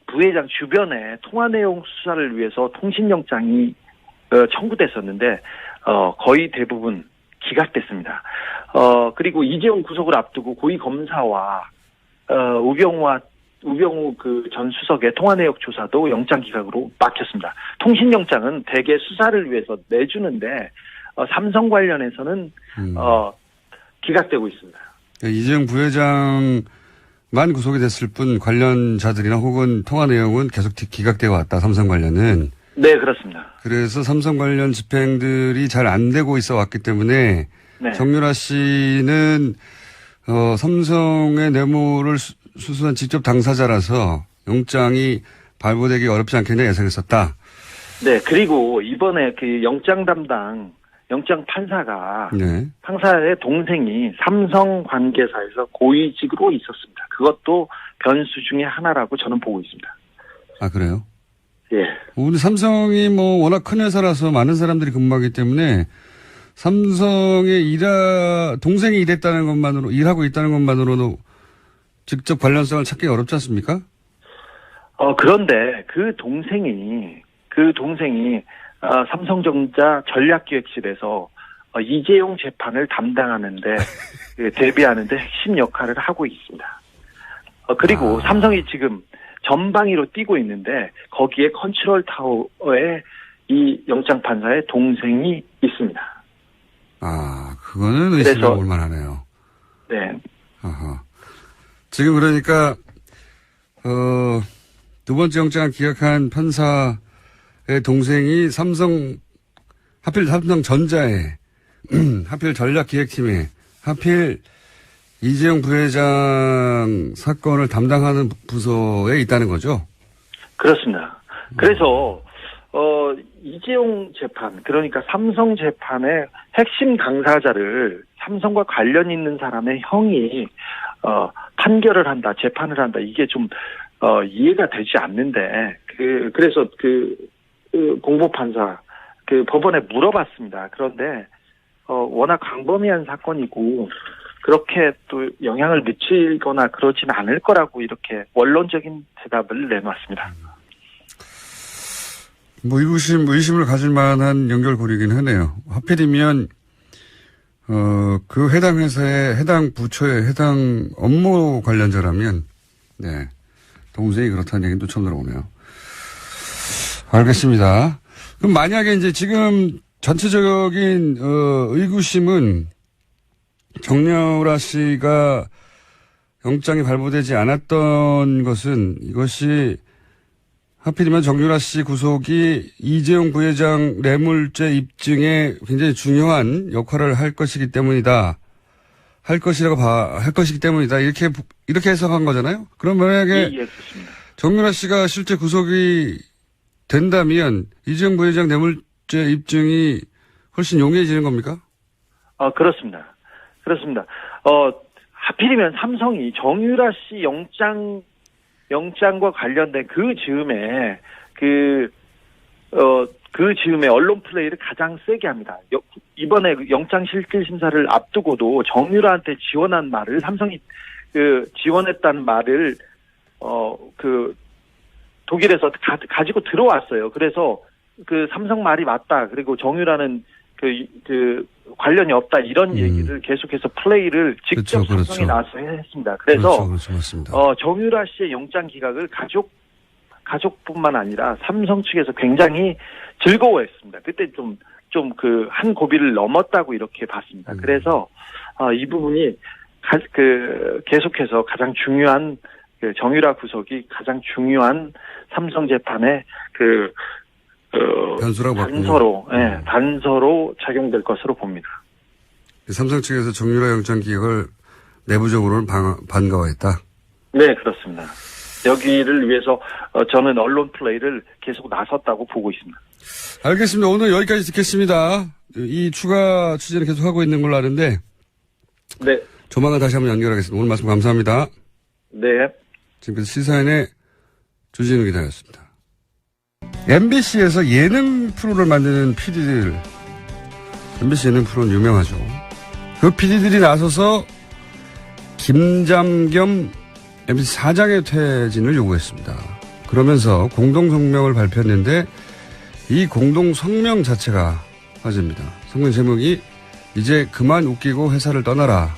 Speaker 3: 부회장 주변에 통화 내용 수사를 위해서 통신영장이 청구됐었는데 거의 대부분 기각됐습니다. 그리고 이재용 구속을 앞두고 고위 검사와 우병우 전 수석의 통화 내역 조사도 영장 기각으로 막혔습니다. 통신영장은 대개 수사를 위해서 내주는데 삼성 관련해서는 기각되고 있습니다.
Speaker 1: 이재용 부회장만 구속이 됐을 뿐 관련자들이나 혹은 통화 내용은 계속 기각되어 왔다. 삼성 관련은.
Speaker 3: 네, 그렇습니다.
Speaker 1: 그래서 삼성 관련 집행들이 잘 안 되고 있어 왔기 때문에 정유라 씨는 삼성의 뇌물을 수수한 직접 당사자라서 영장이 발부되기 어렵지 않겠냐 예상했었다.
Speaker 3: 네, 그리고 이번에 영장 담당 영장 판사가
Speaker 1: 네.
Speaker 3: 판사의 동생이 삼성 관계사에서 고위직으로 있었습니다. 그것도 변수 중에 하나라고 저는 보고 있습니다.
Speaker 1: 아, 그래요?
Speaker 3: 예.
Speaker 1: 우리 삼성이 뭐 워낙 큰 회사라서 많은 사람들이 근무하기 때문에 삼성의 동생이 일하고 있다는 것만으로도 직접 관련성을 찾기 어렵지 않습니까?
Speaker 3: 그런데 그 동생이 삼성전자 전략기획실에서 이재용 재판을 담당하는데 대비하는데 핵심 역할을 하고 있습니다. 그리고 삼성이 지금 전방위로 뛰고 있는데 거기에 컨트롤 타워에 이 영장 판사의 동생이 있습니다.
Speaker 1: 아, 그거는 의심해 볼 만하네요.
Speaker 3: 네.
Speaker 1: 아하. 지금 그러니까 두 번째 영장을 기각한 판사의 동생이 하필 삼성전자에 하필 전략기획팀에 하필 이재용 부회장 사건을 담당하는 부서에 있다는 거죠?
Speaker 3: 그렇습니다. 그래서 이재용 재판, 그러니까 삼성 재판의 핵심 당사자를 삼성과 관련 있는 사람의 형이 판결을 한다, 재판을 한다, 이게 좀 이해가 되지 않는데 그래서 공보판사 법원에 물어봤습니다. 그런데 워낙 광범위한 사건이고 그렇게 또 영향을 미치거나 그러진 않을 거라고 이렇게 원론적인 대답을 내놨습니다.
Speaker 1: 뭐 의심을 가질 만한 연결고리긴 하네요. 하필이면 그 해당 회사의 해당 부처의 해당 업무 관련자라면 네 동생이 그렇다는 얘기는 또 처음 들어보네요. 알겠습니다. 그럼 만약에 이제 지금 전체적인 의구심은 정유라 씨가 영장이 발부되지 않았던 것은 이것이 하필이면 정유라 씨 구속이 이재용 부회장 뇌물죄 입증에 굉장히 중요한 역할을 할 것이기 때문이다. 할 것이기 때문이다. 이렇게 해석한 거잖아요. 그럼 만약에
Speaker 3: 예, 그렇습니다.
Speaker 1: 정유라 씨가 실제 구속이 된다면 이재용 부회장 뇌물죄 입증이 훨씬 용이해지는 겁니까?
Speaker 3: 그렇습니다. 하필이면 삼성이 정유라 씨 영장과 관련된 그 즈음에 언론 플레이를 가장 세게 합니다. 이번에 영장 실질 심사를 앞두고도 정유라한테 지원한 말을 삼성이 지원했다는 말을 독일에서 가지고 들어왔어요. 그래서 삼성 말이 맞다. 그리고 정유라는 관련이 없다. 이런 얘기를 계속해서 플레이를 직접
Speaker 1: 그렇죠.
Speaker 3: 삼성이 나와서 했습니다. 그래서
Speaker 1: 그렇죠. 맞습니다.
Speaker 3: 정유라 씨의 영장 기각을 가족뿐만 아니라 삼성 측에서 굉장히 즐거워했습니다. 그때 한 고비를 넘었다고 이렇게 봤습니다. 그래서 이 부분이 계속해서 가장 중요한 정유라 구속이 가장 중요한 삼성 재판의
Speaker 1: 변수라고 봤군요.
Speaker 3: 단서로 작용될 것으로 봅니다.
Speaker 1: 삼성 측에서 정유라 영장 기각을 내부적으로는 반가워했다.
Speaker 3: 네, 그렇습니다. 여기를 위해서 저는 언론 플레이를 계속 나섰다고 보고 있습니다.
Speaker 1: 알겠습니다. 오늘 여기까지 듣겠습니다. 이 추가 취재는 계속 하고 있는 걸로 아는데
Speaker 3: 네.
Speaker 1: 조만간 다시 한번 연결하겠습니다. 오늘 말씀 감사합니다.
Speaker 3: 네.
Speaker 1: 지금까지 시사인의 주진우 기자였습니다. MBC에서 예능 프로를 만드는 PD들, MBC 예능 프로는 유명하죠. 그 PD들이 나서서 김잠겸 MBC 사장의 퇴진을 요구했습니다. 그러면서 공동성명을 발표했는데 이 공동성명 자체가 화제입니다. 성명 제목이 이제 그만 웃기고 회사를 떠나라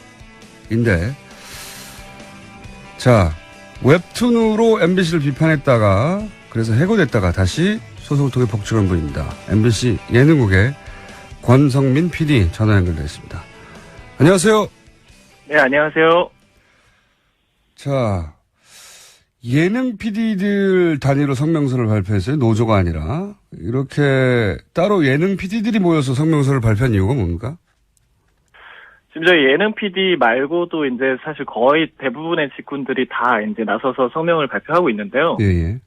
Speaker 1: 인데, 자, 웹툰으로 MBC를 비판했다가 그래서 해고됐다가 다시 소송을 통해 복직한 분입니다. MBC 예능국의 권성민 PD 전화 연결되어 있습니다. 안녕하세요.
Speaker 4: 네, 안녕하세요.
Speaker 1: 자, 예능 PD들 단위로 성명서를 발표했어요. 노조가 아니라. 이렇게 따로 예능 PD들이 모여서 성명서를 발표한 이유가 뭡니까?
Speaker 4: 지금 저희 예능 PD 말고도 이제 사실 거의 대부분의 직군들이 다 이제 나서서 성명을 발표하고 있는데요.
Speaker 1: 예.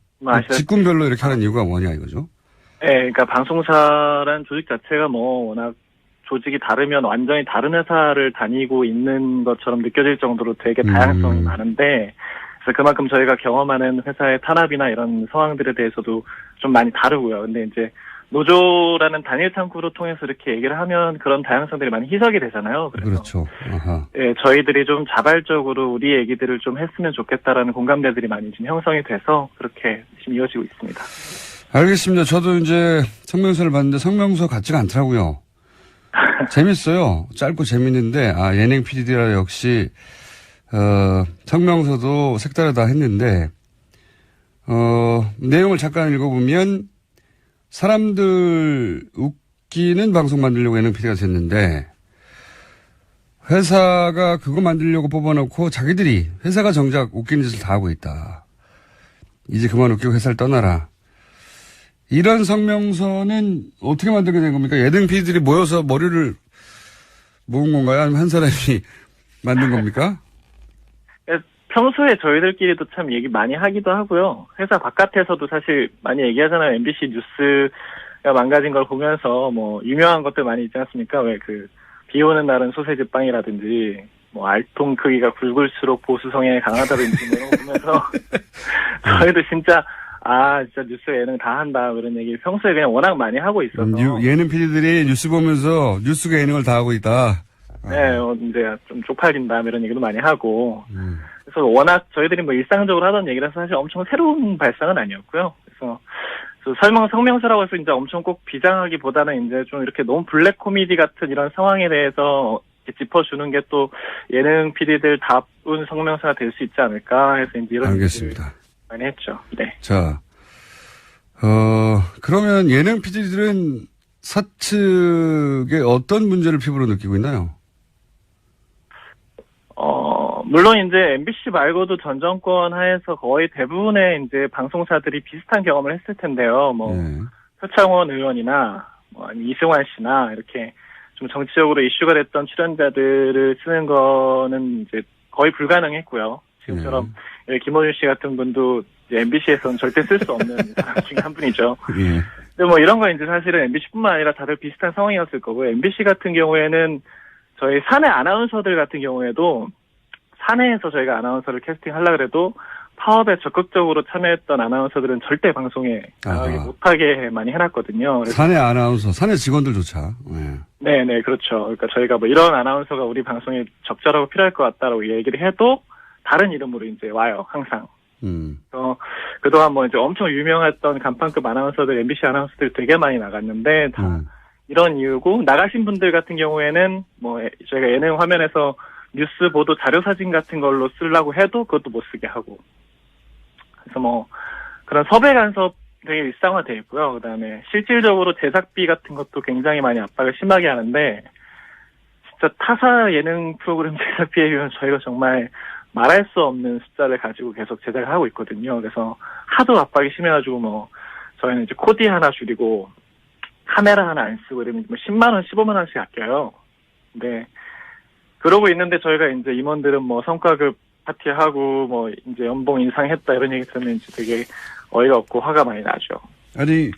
Speaker 1: 직군별로 이렇게 하는 이유가 뭐냐 이거죠?
Speaker 4: 네, 그러니까 방송사란 조직 자체가 워낙 조직이 다르면 완전히 다른 회사를 다니고 있는 것처럼 느껴질 정도로 되게 다양성이 많은데, 그래서 그만큼 저희가 경험하는 회사의 탄압이나 이런 상황들에 대해서도 좀 많이 다르고요. 근데 이제 노조라는 단일 창구로 통해서 이렇게 얘기를 하면 그런 다양성들이 많이 희석이 되잖아요. 그래서
Speaker 1: 그렇죠. 아하.
Speaker 4: 예, 저희들이 좀 자발적으로 우리 얘기들을 좀 했으면 좋겠다라는 공감대들이 많이 지금 형성이 돼서 그렇게 지금 이어지고 있습니다.
Speaker 1: 알겠습니다. 저도 이제 성명서를 봤는데 성명서 같지가 않더라고요. 재밌어요. 짧고 재밌는데, 예능 PD라 역시, 성명서도 색다르다 했는데, 내용을 잠깐 읽어보면, 사람들 웃기는 방송 만들려고 예능 PD가 됐는데, 회사가 그거 만들려고 뽑아놓고 자기들이, 회사가 정작 웃기는 짓을 다 하고 있다. 이제 그만 웃기고 회사를 떠나라. 이런 성명서는 어떻게 만들게 된 겁니까? 예능 PD들이 모여서 머리를 모은 건가요? 아니면 한 사람이 만든 겁니까?
Speaker 4: 평소에 저희들끼리도 참 얘기 많이 하기도 하고요. 회사 바깥에서도 사실 많이 얘기하잖아요. MBC 뉴스가 망가진 걸 보면서 뭐 유명한 것들 많이 있지 않습니까? 왜 비 오는 날은 소세지 빵이라든지 뭐 알통 크기가 굵을수록 보수 성향이 강하다든지 이런 거 보면서 저희도 진짜 뉴스 예능 다 한다, 그런 얘기 평소에 그냥 워낙 많이 하고 있어서.
Speaker 1: 예능 PD들이 뉴스 보면서 뉴스가 예능을 다 하고 있다.
Speaker 4: 네, 이제 좀 쪽팔린다, 이런 얘기도 많이 하고. 그래서 워낙 저희들이 뭐 일상적으로 하던 얘기라서 사실 엄청 새로운 발상은 아니었고요. 그래서 성명서라고 해서 이제 엄청 꼭 비장하기보다는 이제 좀 이렇게 너무 블랙 코미디 같은 이런 상황에 대해서 짚어주는 게 또 예능 PD들 답은 성명서가 될 수 있지 않을까 해서 이제 이런.
Speaker 1: 알겠습니다.
Speaker 4: 많이 했죠. 네.
Speaker 1: 자, 그러면 예능 PD들은 사측에 어떤 문제를 피부로 느끼고 있나요?
Speaker 4: 물론 이제 MBC 말고도 전 정권 하에서 거의 대부분의 이제 방송사들이 비슷한 경험을 했을 텐데요. 표창원 의원이나 아니면 이승환 씨나 이렇게 좀 정치적으로 이슈가 됐던 출연자들을 쓰는 거는 이제 거의 불가능했고요. 지금처럼 김호준 씨 같은 분도 MBC에서는 절대 쓸 수 없는 사람 중에 한 분이죠. 근데 뭐 이런 거 이제 사실은 MBC뿐만 아니라 다들 비슷한 상황이었을 거고, MBC 같은 경우에는 저희 사내 아나운서들 같은 경우에도 사내에서 저희가 아나운서를 캐스팅하려고 해도 파업에 적극적으로 참여했던 아나운서들은 절대 방송에 나가지 못하게 많이 해놨거든요.
Speaker 1: 사내 아나운서, 사내 직원들조차.
Speaker 4: 네, 그렇죠. 그러니까 저희가 뭐 이런 아나운서가 우리 방송에 적절하고 필요할 것 같다라고 얘기를 해도 다른 이름으로 이제 와요, 항상. 그동안 뭐 이제 엄청 유명했던 간판급 아나운서들, MBC 아나운서들 되게 많이 나갔는데, 다 이런 이유고, 나가신 분들 같은 경우에는 뭐 저희가 예능 화면에서 뉴스 보도 자료 사진 같은 걸로 쓰려고 해도 그것도 못 쓰게 하고. 그래서 뭐 그런 섭외 간섭 되게 일상화되어 있고요. 그다음에 실질적으로 제작비 같은 것도 굉장히 많이 압박을 심하게 하는데, 진짜 타사 예능 프로그램 제작비에 비하면 저희가 정말 말할 수 없는 숫자를 가지고 계속 제작을 하고 있거든요. 그래서 하도 압박이 심해가지고 뭐 저희는 이제 코디 하나 줄이고 카메라 하나 안 쓰고 이러면 뭐 10만 원, 15만 원씩 아껴요. 근데 그러고 있는데 저희가 이제 임원들은 뭐 성과급 파티하고 뭐 이제 연봉 인상했다 이런 얘기 들으면 이제 되게 어이가 없고 화가 많이 나죠.
Speaker 1: 아니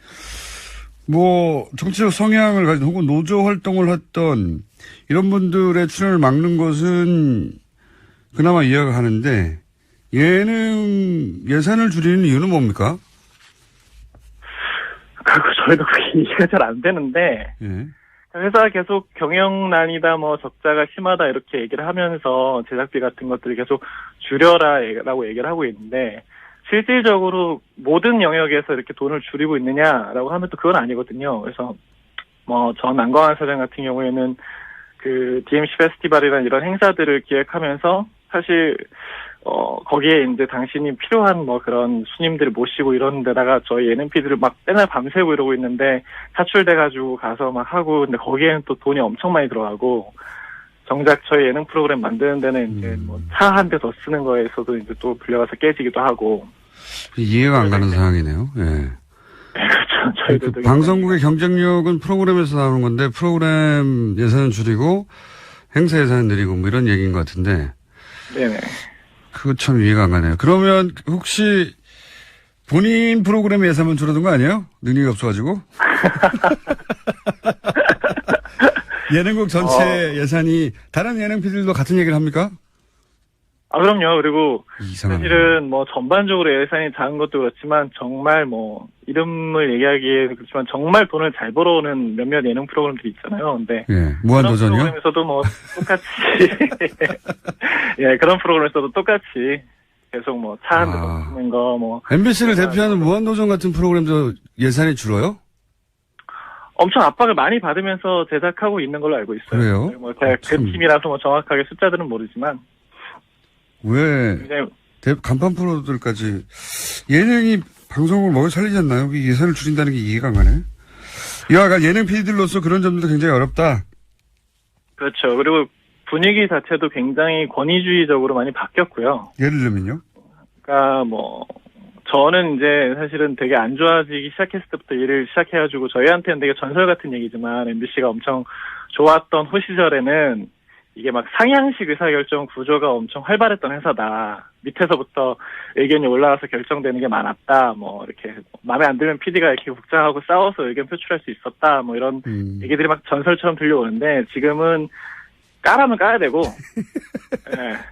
Speaker 1: 뭐 정치적 성향을 가진 혹은 노조 활동을 했던 이런 분들의 출연을 막는 것은 그나마 이해가 가는데 예능 예산을 줄이는 이유는 뭡니까?
Speaker 4: 저희도 그게 이해가 잘 안 되는데, 회사가 계속 경영난이다, 뭐 적자가 심하다 이렇게 얘기를 하면서 제작비 같은 것들을 계속 줄여라라고 얘기를 하고 있는데, 실질적으로 모든 영역에서 이렇게 돈을 줄이고 있느냐라고 하면 또 그건 아니거든요. 그래서 뭐 전 안광한 사장 같은 경우에는 그 DMC 페스티벌이라는 이런 행사들을 기획하면서 사실 거기에 이제 당신이 필요한 뭐 그런 손님들을 모시고 이런 데다가 저희 예능 PD를 막 맨날 밤새고 이러고 있는데 사출돼가지고 가서 막 하고, 근데 거기에는 또 돈이 엄청 많이 들어가고, 정작 저희 예능 프로그램 만드는 데는 이제 뭐 차 한 대 더 쓰는 거에서도 이제 또 불려가서 깨지기도 하고.
Speaker 1: 이해가 안 가는 상황이네요. 예.
Speaker 4: 네, 그렇죠. 저희도
Speaker 1: 방송국의 경쟁력은 프로그램에서 나오는 건데 프로그램 예산은 줄이고 행사 예산은 늘리고 뭐 이런 얘기인 것 같은데.
Speaker 4: 네네.
Speaker 1: 그거 참 이해가 안 가네요. 그러면 혹시 본인 프로그램 예산만 줄어든 거 아니에요? 능력이 없어가지고? 예능국 전체 예산이 다른 예능 PD들도 같은 얘기를 합니까?
Speaker 4: 그럼요. 그리고
Speaker 1: 이상하네.
Speaker 4: 사실은 뭐 전반적으로 예산이 작은 것도 그렇지만 정말 뭐 이름을 얘기하기에 그렇지만 정말 돈을 잘 벌어오는 몇몇 예능 프로그램들이 있잖아요. 근데
Speaker 1: 예, 무한도전이요?
Speaker 4: 그런 프로그램에서도 뭐 똑같이 예, 그런 프로그램에서도 똑같이 계속 뭐 차 한 대 먹는 거 뭐
Speaker 1: MBC를 대표하는 무한도전 같은 프로그램도 예산이 줄어요?
Speaker 4: 엄청 압박을 많이 받으면서 제작하고 있는 걸로 알고 있어요.
Speaker 1: 그래요?
Speaker 4: 뭐 제가 그 팀이라서 뭐 정확하게 숫자들은 모르지만
Speaker 1: 왜 간판 프로들까지 예능이 방송을 먹여 살리지 않나요? 예산을 줄인다는 게 이해가 안 가네. 이와 같은 예능 PD들로서 그런 점도 굉장히 어렵다.
Speaker 4: 그렇죠. 그리고 분위기 자체도 굉장히 권위주의적으로 많이 바뀌었고요.
Speaker 1: 예를 들면요?
Speaker 4: 그러니까 뭐 저는 이제 사실은 되게 안 좋아지기 시작했을 때부터 일을 시작해가지고 저희한테는 되게 전설 같은 얘기지만 MBC가 엄청 좋았던 후 시절에는 이게 막 상향식 의사결정 구조가 엄청 활발했던 회사다. 밑에서부터 의견이 올라와서 결정되는 게 많았다. 뭐 이렇게 마음에 안 들면 PD가 이렇게 국장하고 싸워서 의견 표출할 수 있었다. 뭐 이런 얘기들이 막 전설처럼 들려오는데 지금은 까라면 까야 되고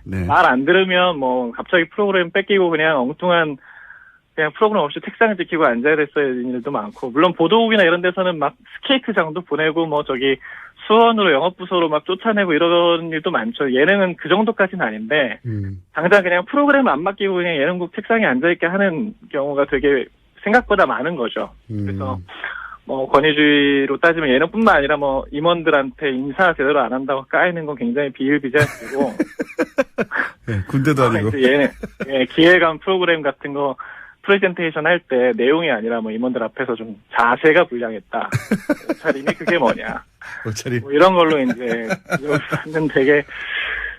Speaker 4: 네. 말 안 들으면 뭐 갑자기 프로그램 뺏기고 그냥 엉뚱한 그냥 프로그램 없이 책상을 지키고 앉아야 됐어야 되는 일도 많고 물론 보도국이나 이런 데서는 막 스케이트장도 보내고 뭐 저기 수원으로 영업부서로 막 쫓아내고 이런 일도 많죠. 예능은 그 정도까지는 아닌데 당장 그냥 프로그램 안 맡기고 그냥 예능국 책상에 앉아있게 하는 경우가 되게 생각보다 많은 거죠. 그래서 뭐 권위주의로 따지면 예능뿐만 아니라 뭐 임원들한테 인사 제대로 안 한다고 까이는 건 굉장히 비일비재하고
Speaker 1: 네, 군대도 아니고
Speaker 4: 기획안 프로그램 같은 거 프레젠테이션 할 때 내용이 아니라 뭐 임원들 앞에서 좀 자세가 불량했다. 옷차림이 그게 뭐냐.
Speaker 1: 옷차림.
Speaker 4: 뭐 이런 걸로 이제 는 되게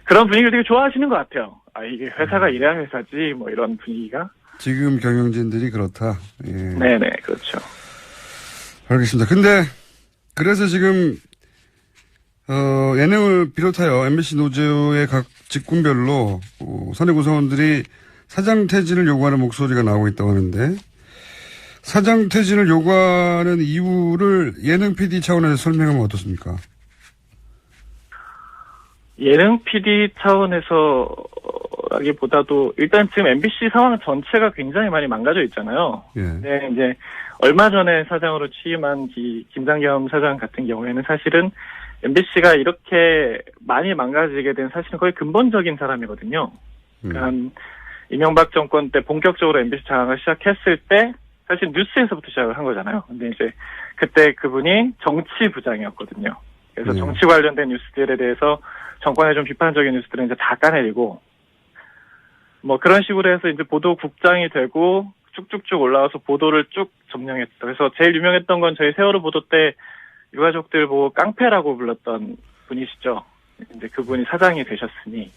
Speaker 4: 그런 분위기를 되게 좋아하시는 것 같아요. 이게 회사가 이래야 회사지 뭐 이런 분위기가.
Speaker 1: 지금 경영진들이 그렇다. 예.
Speaker 4: 네네 그렇죠.
Speaker 1: 알겠습니다. 근데 그래서 지금 예능을 비롯하여 MBC 노조의 각 직군별로 사내 구성원들이 사장 퇴진을 요구하는 목소리가 나오고 있다고 하는데 사장 퇴진을 요구하는 이유를 예능 PD 차원에서 설명하면 어떻습니까?
Speaker 4: 예능 PD 차원에서 라기보다도 일단 지금 MBC 상황 전체가 굉장히 많이 망가져 있잖아요.
Speaker 1: 예.
Speaker 4: 네, 이제 얼마 전에 사장으로 취임한 김장겸 사장 같은 경우에는 사실은 MBC가 이렇게 많이 망가지게 된 사실은 거의 근본적인 사람이거든요. 그러니까 이명박 정권 때 본격적으로 MBC 장악을 시작했을 때 사실 뉴스에서부터 시작을 한 거잖아요. 근데 이제 그때 그분이 정치부장이었거든요. 그래서 정치 관련된 뉴스들에 대해서 정권의 좀 비판적인 뉴스들은 이제 다 까내리고 뭐 그런 식으로 해서 이제 보도국장이 되고 쭉쭉쭉 올라와서 보도를 쭉 점령했다. 그래서 제일 유명했던 건 저희 세월호 보도 때 유가족들 보고 깡패라고 불렀던 분이시죠. 이제 그분이 사장이 되셨으니.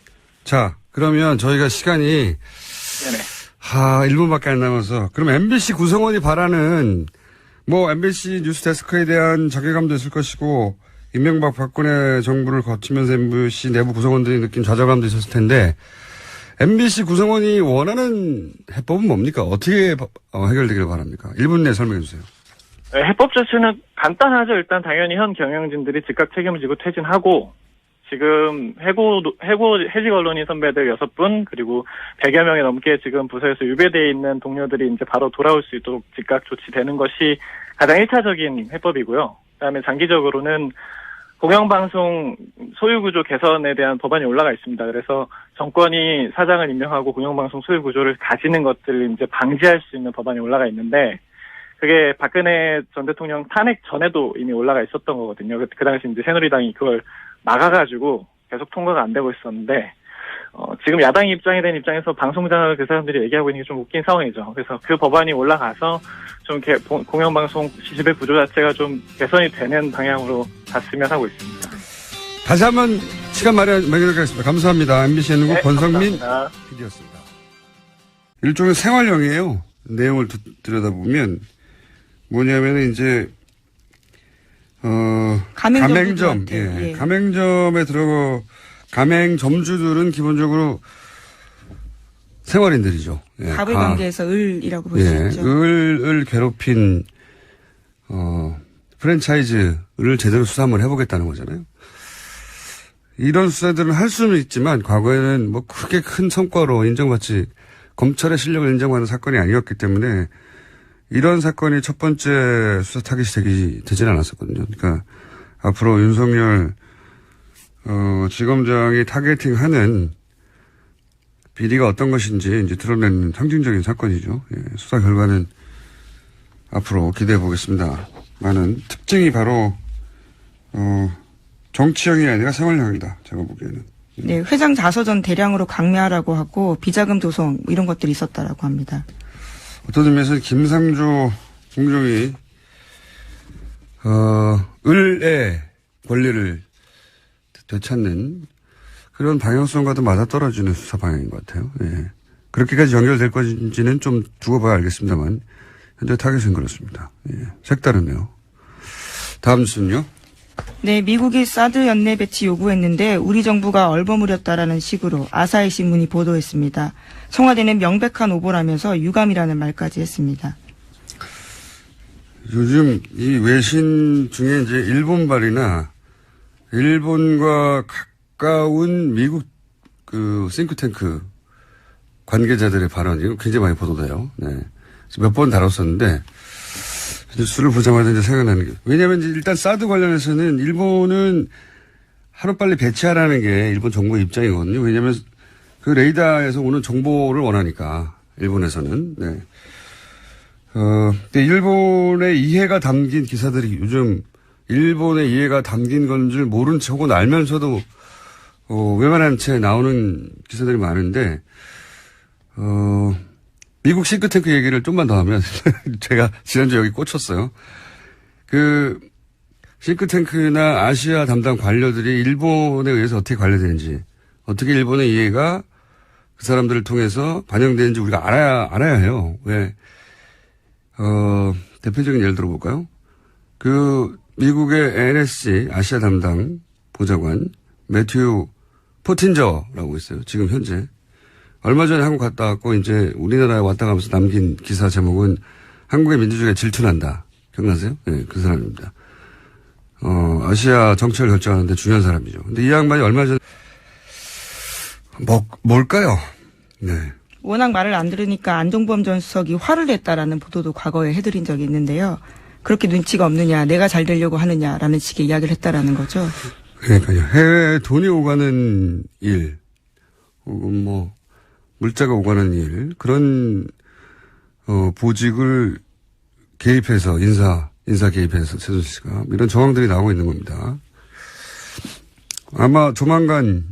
Speaker 1: 자, 그러면 저희가 시간이
Speaker 4: 네네.
Speaker 1: 1분밖에 안 남아서 그럼 MBC 구성원이 바라는 뭐 MBC 뉴스데스크에 대한 자괴감도 있을 것이고 이명박 박근혜 정부를 거치면서 MBC 내부 구성원들이 느낀 좌절감도 있었을 텐데 MBC 구성원이 원하는 해법은 뭡니까? 어떻게 해결되기를 바랍니까? 1분 내에 설명해 주세요.
Speaker 4: 네, 해법 자체는 간단하죠. 일단 당연히 현 경영진들이 즉각 책임을 지고 퇴진하고 지금 해직 언론인 선배들 6분 그리고 100여 명이 넘게 지금 부서에서 유배되어 있는 동료들이 이제 바로 돌아올 수 있도록 즉각 조치되는 것이 가장 1차적인 해법이고요. 그다음에 장기적으로는 공영방송 소유구조 개선에 대한 법안이 올라가 있습니다. 그래서 정권이 사장을 임명하고 공영방송 소유구조를 가지는 것들을 이제 방지할 수 있는 법안이 올라가 있는데 그게 박근혜 전 대통령 탄핵 전에도 이미 올라가 있었던 거거든요. 그 당시 이제 새누리당이 그걸 막아가지고 계속 통과가 안 되고 있었는데 지금 야당이 입장이 된 입장에서 방송장을 그 사람들이 얘기하고 있는 게 좀 웃긴 상황이죠. 그래서 그 법안이 올라가서 좀 공영방송 지배 구조 자체가 좀 개선이 되는 방향으로 갔으면 하고 있습니다.
Speaker 1: 다시 한번 시간 마련하겠습니다. 감사합니다. MBC 예능국
Speaker 4: 네,
Speaker 1: 권성민
Speaker 4: 감사합니다.
Speaker 1: PD였습니다. 일종의 생활형이에요. 내용을 들여다보면 뭐냐면 이제 가맹점,
Speaker 2: 예.
Speaker 1: 가맹점에 가맹점주들은 기본적으로 생활인들이죠. 예.
Speaker 2: 갑을 관계에서 을이라고 볼 수 있죠.
Speaker 1: 을을 괴롭힌, 프랜차이즈를 제대로 수사 한번 해보겠다는 거잖아요. 이런 수사들은 할 수는 있지만 과거에는 뭐 크게 큰 성과로 인정받지 검찰의 실력을 인정받는 사건이 아니었기 때문에 이런 사건이 첫 번째 수사 타깃이 되지는 않았었거든요. 그러니까 앞으로 윤석열 지검장이 타겟팅하는 비리가 어떤 것인지 이제 드러내는 상징적인 사건이죠. 예, 수사 결과는 앞으로 기대해 보겠습니다. 많은 특징이 바로 정치형이 아니라 생활형이다. 제가 보기에는.
Speaker 2: 네, 회장 자서전 대량으로 강매하라고 하고 비자금 조성 이런 것들이 있었다라고 합니다.
Speaker 1: 어떤 의미에서 김상조 공정이 을의 권리를 되찾는 그런 방향성과도 맞아떨어지는 수사 방향인 것 같아요. 예. 그렇게까지 연결될 건지는 좀 두고 봐야 알겠습니다만 현재 타겟은 그렇습니다. 예. 색다르네요. 다음 뉴스는요.
Speaker 2: 네, 미국이 사드 연내 배치 요구했는데 우리 정부가 얼버무렸다라는 식으로 아사히 신문이 보도했습니다. 청와대는 명백한 오보라면서 유감이라는 말까지 했습니다.
Speaker 1: 요즘 이 외신 중에 이제 일본발이나 일본과 가까운 미국 그 싱크탱크 관계자들의 발언이 굉장히 많이 보도돼요. 네. 몇 번 다뤘었는데 뉴스를 보자마자 이제 생각나는 게 왜냐하면 일단 사드 관련해서는 일본은 하루빨리 배치하라는 게 일본 정부의 입장이거든요. 왜냐하면 그 레이더에서 오는 정보를 원하니까 일본에서는. 네. 근데 일본의 이해가 담긴 기사들이 요즘 일본의 이해가 담긴 건 줄 모른 체 혹은 알면서도 외만한 채 나오는 기사들이 많은데 미국 싱크탱크 얘기를 좀만 더 하면 제가 지난주에 여기 꽂혔어요. 그 싱크탱크나 아시아 담당 관료들이 일본에 의해서 어떻게 관리되는지 어떻게 일본의 이해가 그 사람들을 통해서 반영되는지 우리가 알아야 해요. 왜? 대표적인 예를 들어볼까요? 그 미국의 NSC 아시아 담당 보좌관 매튜 포틴저라고 있어요. 지금 현재. 얼마 전에 한국 갔다 왔고 이제 우리나라에 왔다 가면서 남긴 기사 제목은 한국의 민주주의가 질투난다. 기억나세요? 네, 그 사람입니다. 아시아 정책을 결정하는데 중요한 사람이죠. 근데 이 양반이 얼마 전에 뭘까요? 네.
Speaker 2: 워낙 말을 안 들으니까 안종범 전 수석이 화를 냈다라는 보도도 과거에 해드린 적이 있는데요. 그렇게 눈치가 없느냐, 내가 잘 되려고 하느냐라는 식의 이야기를 했다라는 거죠.
Speaker 1: 그러니까요. 해외에 돈이 오가는 일, 혹은 뭐 물자가 오가는 일, 그런 보직을 개입해서 인사 개입해서 최순실 씨가 이런 정황들이 나오고 있는 겁니다. 아마 조만간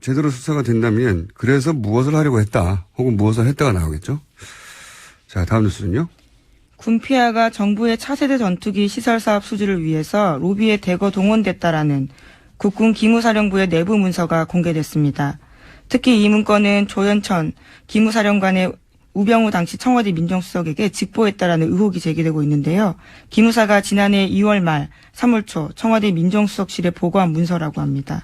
Speaker 1: 제대로 수사가 된다면 그래서 무엇을 하려고 했다 혹은 무엇을 했다가 나오겠죠. 자, 다음 뉴스는요.
Speaker 2: 군피아가 정부의 차세대 전투기 시설 사업 수주를 위해서 로비에 대거 동원됐다라는 국군 기무사령부의 내부 문서가 공개됐습니다. 특히 이 문건은 조현천 기무사령관의 우병우 당시 청와대 민정수석에게 직보했다라는 의혹이 제기되고 있는데요. 기무사가 지난해 2월 말 3월 초 청와대 민정수석실에 보고한 문서라고 합니다.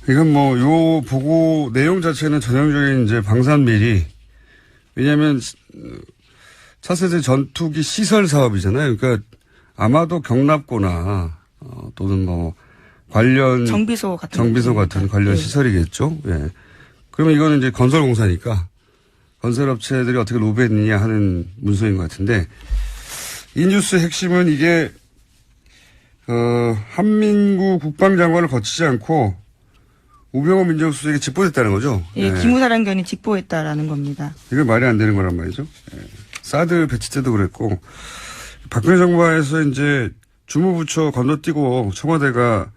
Speaker 1: 이건 뭐 요 보고 내용 자체는 전형적인 이제 방산비리. 왜냐하면 차세대 전투기 시설 사업이잖아요. 그러니까 아마도 경납고나 또는 뭐 관련
Speaker 2: 정비소 같은
Speaker 1: 관련
Speaker 2: 네.
Speaker 1: 시설이겠죠. 예. 그러면 이거는 이제 건설공사니까 건설업체들이 어떻게 로비했느냐 하는 문서인 것 같은데 이 뉴스의 핵심은 이게 한민구 국방장관을 거치지 않고 우병우 민정수석에게 직보됐다는 거죠.
Speaker 2: 예,
Speaker 1: 네.
Speaker 2: 기무사령관이 직보했다라는 겁니다.
Speaker 1: 이게 말이 안 되는 거란 말이죠. 예. 사드 배치 때도 그랬고 박근혜 정부에서 이제 주무부처 건너뛰고 청와대가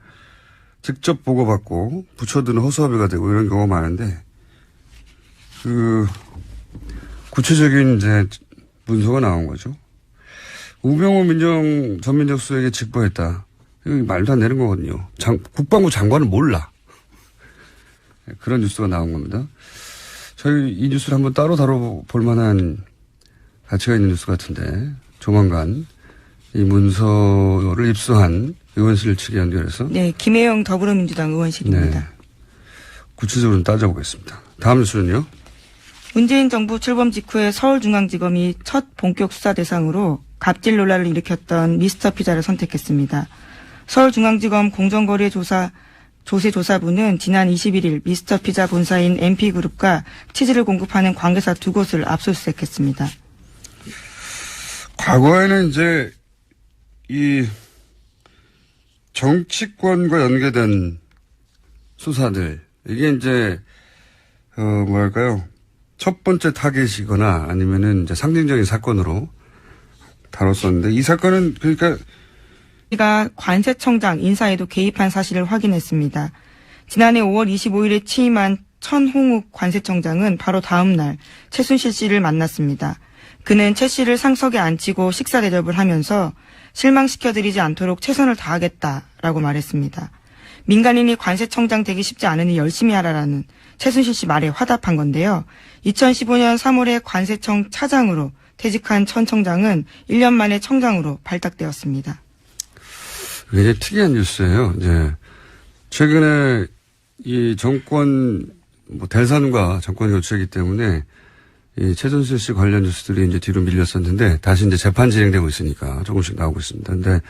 Speaker 1: 직접 보고받고 부처들은 허수아비가 되고 이런 경우가 많은데 그 구체적인 이제 문서가 나온 거죠. 우병우 전 민정수석에게 직보했다. 이거 말도 안 되는 거거든요. 국방부 장관은 몰라. 그런 뉴스가 나온 겁니다. 저희 이 뉴스를 한번 따로 다뤄볼 만한 가치가 있는 뉴스 같은데 조만간 이 문서를 입수한 의원실 측에 연결해서
Speaker 2: 네, 김혜영 더불어민주당 의원실입니다.
Speaker 1: 네, 구체적으로 따져보겠습니다. 다음 뉴스는요.
Speaker 2: 문재인 정부 출범 직후에 서울중앙지검이 첫 본격 수사 대상으로 갑질 논란을 일으켰던 미스터 피자를 선택했습니다. 서울중앙지검 공정거래조사부는 지난 21일 미스터 피자 본사인 MP그룹과 치즈를 공급하는 관계사 2곳을 압수수색했습니다.
Speaker 1: 과거에는 이제 이 정치권과 연계된 수사들, 이게 이제 뭐랄까요, 첫 번째 타겟이거나 아니면은 이제 상징적인 사건으로 다뤘었는데, 이 사건은 그러니까
Speaker 2: 가 관세청장 인사에도 개입한 사실을 확인했습니다. 지난해 5월 25일에 취임한 천홍욱 관세청장은 바로 다음 날 최순실 씨를 만났습니다. 그는 최 씨를 상석에 앉히고 식사 대접을 하면서 실망시켜드리지 않도록 최선을 다하겠다라고 말했습니다. 민간인이 관세청장 되기 쉽지 않으니 열심히 하라라는 최순실 씨 말에 화답한 건데요. 2015년 3월에 관세청 차장으로 퇴직한 천 청장은 1년 만에 청장으로 발탁되었습니다.
Speaker 1: 굉장히 특이한 뉴스예요. 이제 최근에 이 정권 대선과 정권 교체이기 때문에 이 최순실 씨 관련 뉴스들이 이제 뒤로 밀렸었는데 다시 이제 재판 진행되고 있으니까 조금씩 나오고 있습니다. 근데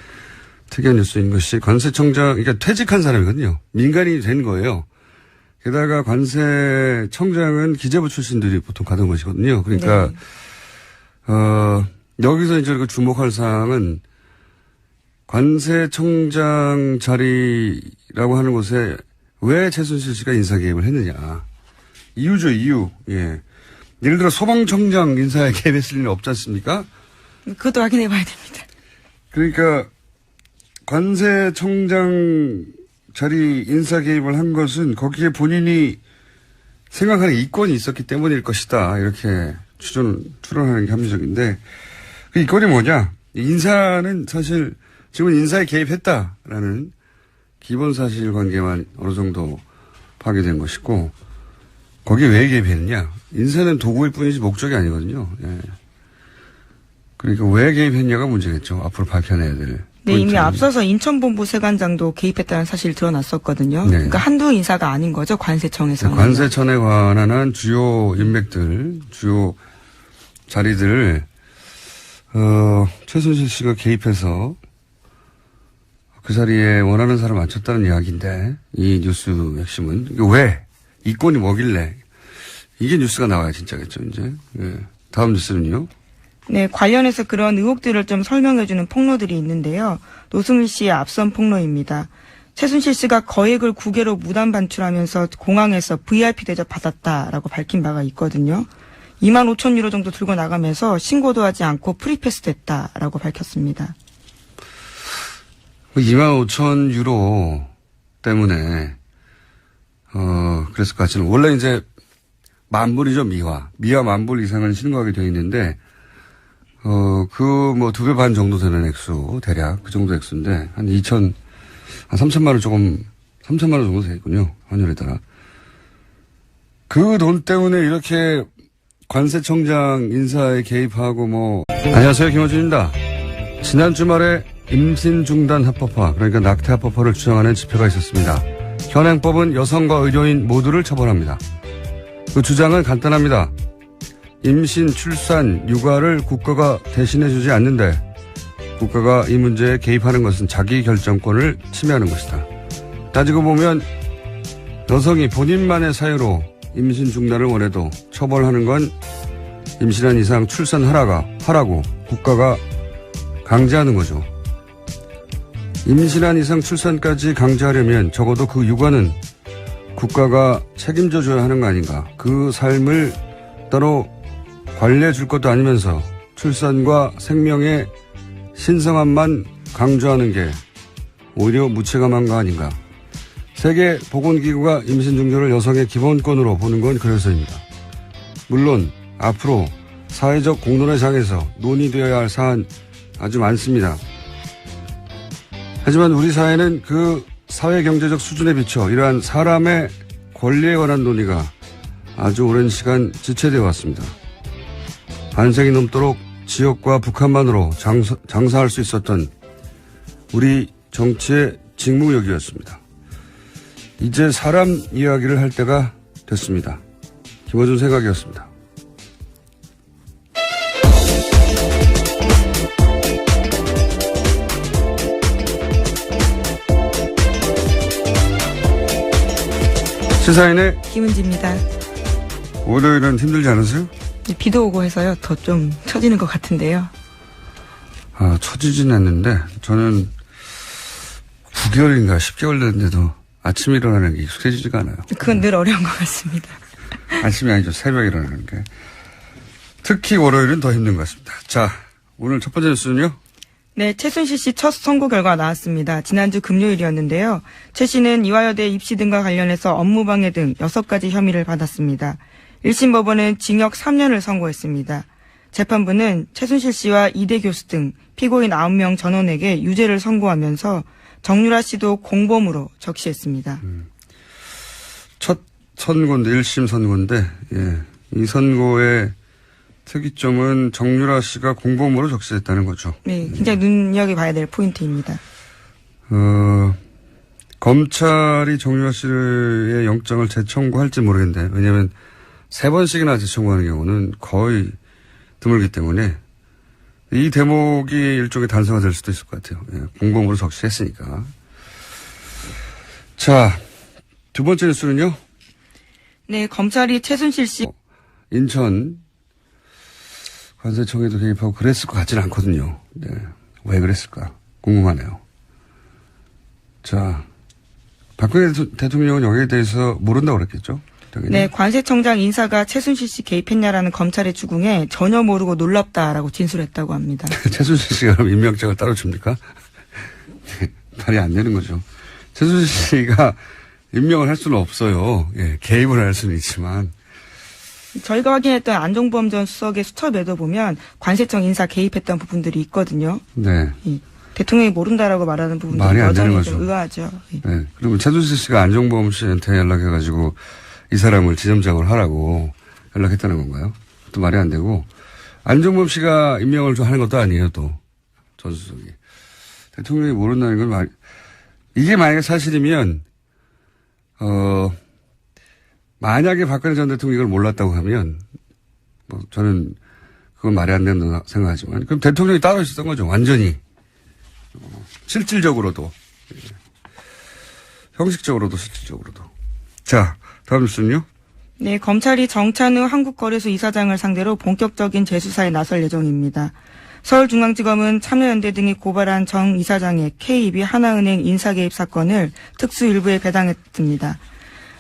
Speaker 1: 특이한 뉴스인 것이 관세청장, 그러니까 퇴직한 사람이거든요. 민간인이 된 거예요. 게다가 관세청장은 기재부 출신들이 보통 가던 것이거든요. 그러니까 네. 여기서 이제 주목할 사항은 관세청장 자리라고 하는 곳에 왜 최순실 씨가 인사 개입을 했느냐. 이유죠, 이유. 예. 예를 들어 소방청장 인사에 개입했을 일은 없지 않습니까?
Speaker 2: 그것도 확인해 봐야 됩니다.
Speaker 1: 그러니까 관세청장 자리 인사 개입을 한 것은 거기에 본인이 생각하는 이권이 있었기 때문일 것이다. 이렇게 추론하는 게 합리적인데, 그 이권이 뭐냐? 인사는 사실 지금은 인사에 개입했다라는 기본 사실관계만 어느 정도 파괴된 것이고, 거기에 왜 개입했느냐? 인사는 도구일 뿐이지 목적이 아니거든요. 예. 그러니까 왜 개입했냐가 문제겠죠. 앞으로 밝혀내야 될.
Speaker 2: 네, 이미 앞서서 인천본부 세관장도 개입했다는 사실이 드러났었거든요.
Speaker 1: 네.
Speaker 2: 그러니까 한두 인사가 아닌 거죠, 관세청에서는.
Speaker 1: 관세청에 관한 주요 인맥들, 주요 자리들을 최순실 씨가 개입해서 그 자리에 원하는 사람 앉혔다는 이야기인데, 이 뉴스 핵심은 왜 이권이 뭐길래, 이게 뉴스가 나와야 진짜겠죠, 이제. 예. 다음 뉴스는요.
Speaker 2: 네, 관련해서 그런 의혹들을 좀 설명해주는 폭로들이 있는데요. 노승일 씨의 앞선 폭로입니다. 최순실 씨가 거액을 국외로 무단 반출하면서 공항에서 VIP 대접 받았다라고 밝힌 바가 있거든요. 25,000유로 정도 들고 나가면서 신고도 하지 않고 프리패스 됐다라고 밝혔습니다.
Speaker 1: 25,000유로 때문에 그랬을 것 같지는, 원래 이제 만불이죠, 미화 10,000불 이상은 신고하게 되어 있는데, 그 2배 반 정도 되는 액수, 대략 그 정도 액수인데, 한 3천만 원 정도 되겠군요, 환율에 따라. 그 돈 때문에 이렇게 관세청장 인사에 개입하고 안녕하세요, 김호준입니다. 지난 주말에 임신 중단 합법화, 그러니까 낙태 합법화를 주장하는 집회가 있었습니다. 현행법은 여성과 의료인 모두를 처벌합니다. 그 주장은 간단합니다. 임신, 출산, 육아를 국가가 대신해주지 않는데 국가가 이 문제에 개입하는 것은 자기 결정권을 침해하는 것이다. 따지고 보면 여성이 본인만의 사유로 임신 중단을 원해도 처벌하는 건 임신한 이상 출산하라고 국가가 강제하는 거죠. 임신한 이상 출산까지 강제하려면 적어도 그 육아는 국가가 책임져 줘야 하는 거 아닌가. 그 삶을 따로 관리해 줄 것도 아니면서 출산과 생명의 신성함만 강조하는 게 오히려 무책임한 거 아닌가. 세계보건기구가 임신 중절을 여성의 기본권으로 보는 건 그래서입니다. 물론 앞으로 사회적 공론의 장에서 논의되어야 할 사안 아주 많습니다. 하지만 우리 사회는 그 사회경제적 수준에 비춰 이러한 사람의 권리에 관한 논의가 아주 오랜 시간 지체되어 왔습니다. 반세기 넘도록 지역과 북한만으로 장사할 수 있었던 우리 정치의 직무역이었습니다. 이제 사람 이야기를 할 때가 됐습니다. 김어준 생각이었습니다. 시사인의
Speaker 2: 김은지입니다.
Speaker 1: 월요일은 힘들지 않으세요?
Speaker 2: 비도 오고 해서요. 더 좀 처지는 것 같은데요.
Speaker 1: 처지진 않는데 저는 9개월인가 10개월 됐는데도 아침에 일어나는 게 익숙해지지가 않아요.
Speaker 2: 그건 늘 어려운 것 같습니다.
Speaker 1: 아침이 아니죠. 새벽에 일어나는 게. 특히 월요일은 더 힘든 것 같습니다. 자, 오늘 첫 번째 뉴스는요.
Speaker 2: 네, 최순실 씨 첫 선고 결과 나왔습니다. 지난주 금요일이었는데요. 최 씨는 이화여대 입시 등과 관련해서 업무방해 등 6가지 혐의를 받았습니다. 1심 법원은 징역 3년을 선고했습니다. 재판부는 최순실 씨와 이대 교수 등 피고인 9명 전원에게 유죄를 선고하면서 정유라 씨도 공범으로 적시했습니다.
Speaker 1: 첫 선고인데 1심 선고인데 이 선고의 특이점은 정유라 씨가 공범으로 적시했다는 거죠.
Speaker 2: 네, 굉장히 눈여겨봐야 될 포인트입니다.
Speaker 1: 검찰이 정유라 씨의 영장을 재청구할지 모르겠는데 왜냐하면 3번씩이나 재청구하는 경우는 거의 드물기 때문에 이 대목이 일종의 단서가 될 수도 있을 것 같아요. 공범으로 적시했으니까. 자, 두 번째 뉴스는요.
Speaker 2: 네, 검찰이 최순실 씨
Speaker 1: 인천 관세청에도 개입하고 그랬을 것 같지는 않거든요. 네. 왜 그랬을까? 궁금하네요. 자, 박근혜 대통령은 여기에 대해서 모른다고 그랬겠죠? 당연히.
Speaker 2: 네, 관세청장 인사가 최순실 씨 개입했냐라는 검찰의 주궁에 전혀 모르고 놀랍다라고 진술했다고 합니다.
Speaker 1: 최순실 씨가 그럼 임명장을 따로 줍니까? 말이 안 되는 거죠. 최순실 씨가 임명을 할 수는 없어요. 개입을 할 수는 있지만.
Speaker 2: 저희가 확인했던 안종범 전 수석의 수첩에도 보면 관세청 인사 개입했던 부분들이 있거든요.
Speaker 1: 네.
Speaker 2: 대통령이 모른다라고 말하는 부분들이
Speaker 1: 말이 안 되는
Speaker 2: 여전히
Speaker 1: 거죠.
Speaker 2: 좀 의아하죠.
Speaker 1: 네. 그러면 최순실 씨가 안종범 씨한테 연락해가지고 이 사람을 지점장을 하라고 연락했다는 건가요? 또 말이 안 되고 안종범 씨가 임명을 좀 하는 것도 아니에요. 또 전 수석이 대통령이 모른다는 건 이게 만약에 사실이면 만약에 박근혜 전 대통령이 이걸 몰랐다고 하면 뭐 저는 그건 말이 안 된다고 생각하지만 그럼 대통령이 따로 있었던 거죠. 완전히 실질적으로도 형식적으로도 실질적으로도. 자, 다음 뉴스는요.
Speaker 2: 네, 검찰이 정찬우 한국거래소 이사장을 상대로 본격적인 재수사에 나설 예정입니다. 서울중앙지검은 참여연대 등이 고발한 정 이사장의 K입이 하나은행 인사개입 사건을 특수일부에 배당했습니다.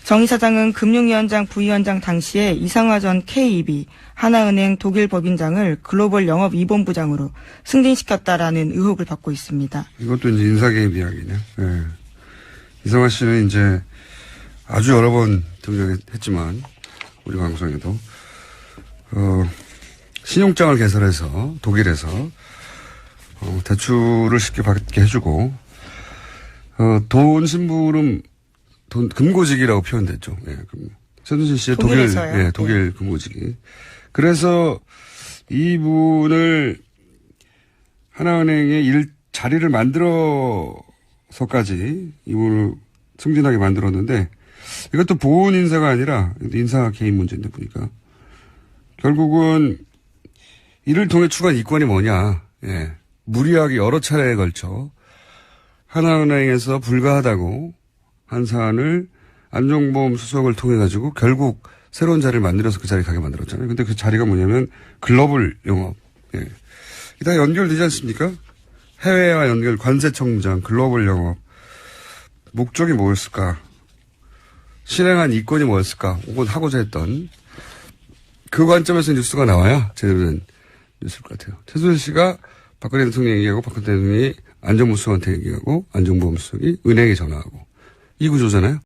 Speaker 2: 정 이사장은 금융위원장 부위원장 당시에 이상화 전 K입이 하나은행 독일 법인장을 글로벌 영업 2본부장으로 승진시켰다라는 의혹을 받고 있습니다.
Speaker 1: 이것도 이제 인사개입 이야기네. 네. 이상화 씨는 이제 아주 여러 번 등장했지만 우리 방송에도 신용장을 개설해서 독일에서 대출을 쉽게 받게 해주고 돈 심부름 금고직이라고 표현됐죠. 최순실 씨의
Speaker 2: 독일에서요?
Speaker 1: 독일 금고직이. 그래서 이분을 하나은행의 자리를 만들어서까지 이분을 승진하게 만들었는데 이것도 보훈 인사가 아니라 인사 개입 문제인데 보니까 결국은 이를 통해 추가한 이권이 뭐냐. 무리하게 여러 차례에 걸쳐 하나은행에서 불가하다고 한 사안을 안종범 수석을 통해 가지고 결국 새로운 자리를 만들어서 그 자리에 가게 만들었잖아요. 근데 그 자리가 뭐냐면 글로벌 영업. 이 다 연결되지 않습니까? 해외와 연결, 관세청장, 글로벌 영업. 목적이 뭐였을까? 실행한 이권이 뭐였을까? 혹은 하고자 했던 그 관점에서 뉴스가 나와야 제대로 된 뉴스일 것 같아요. 최순실 씨가 박근혜 대통령 얘기하고 박근혜 대통령이 안정무 수석한테 얘기하고 안종범 수석이 은행에 전화하고 이 구조잖아요.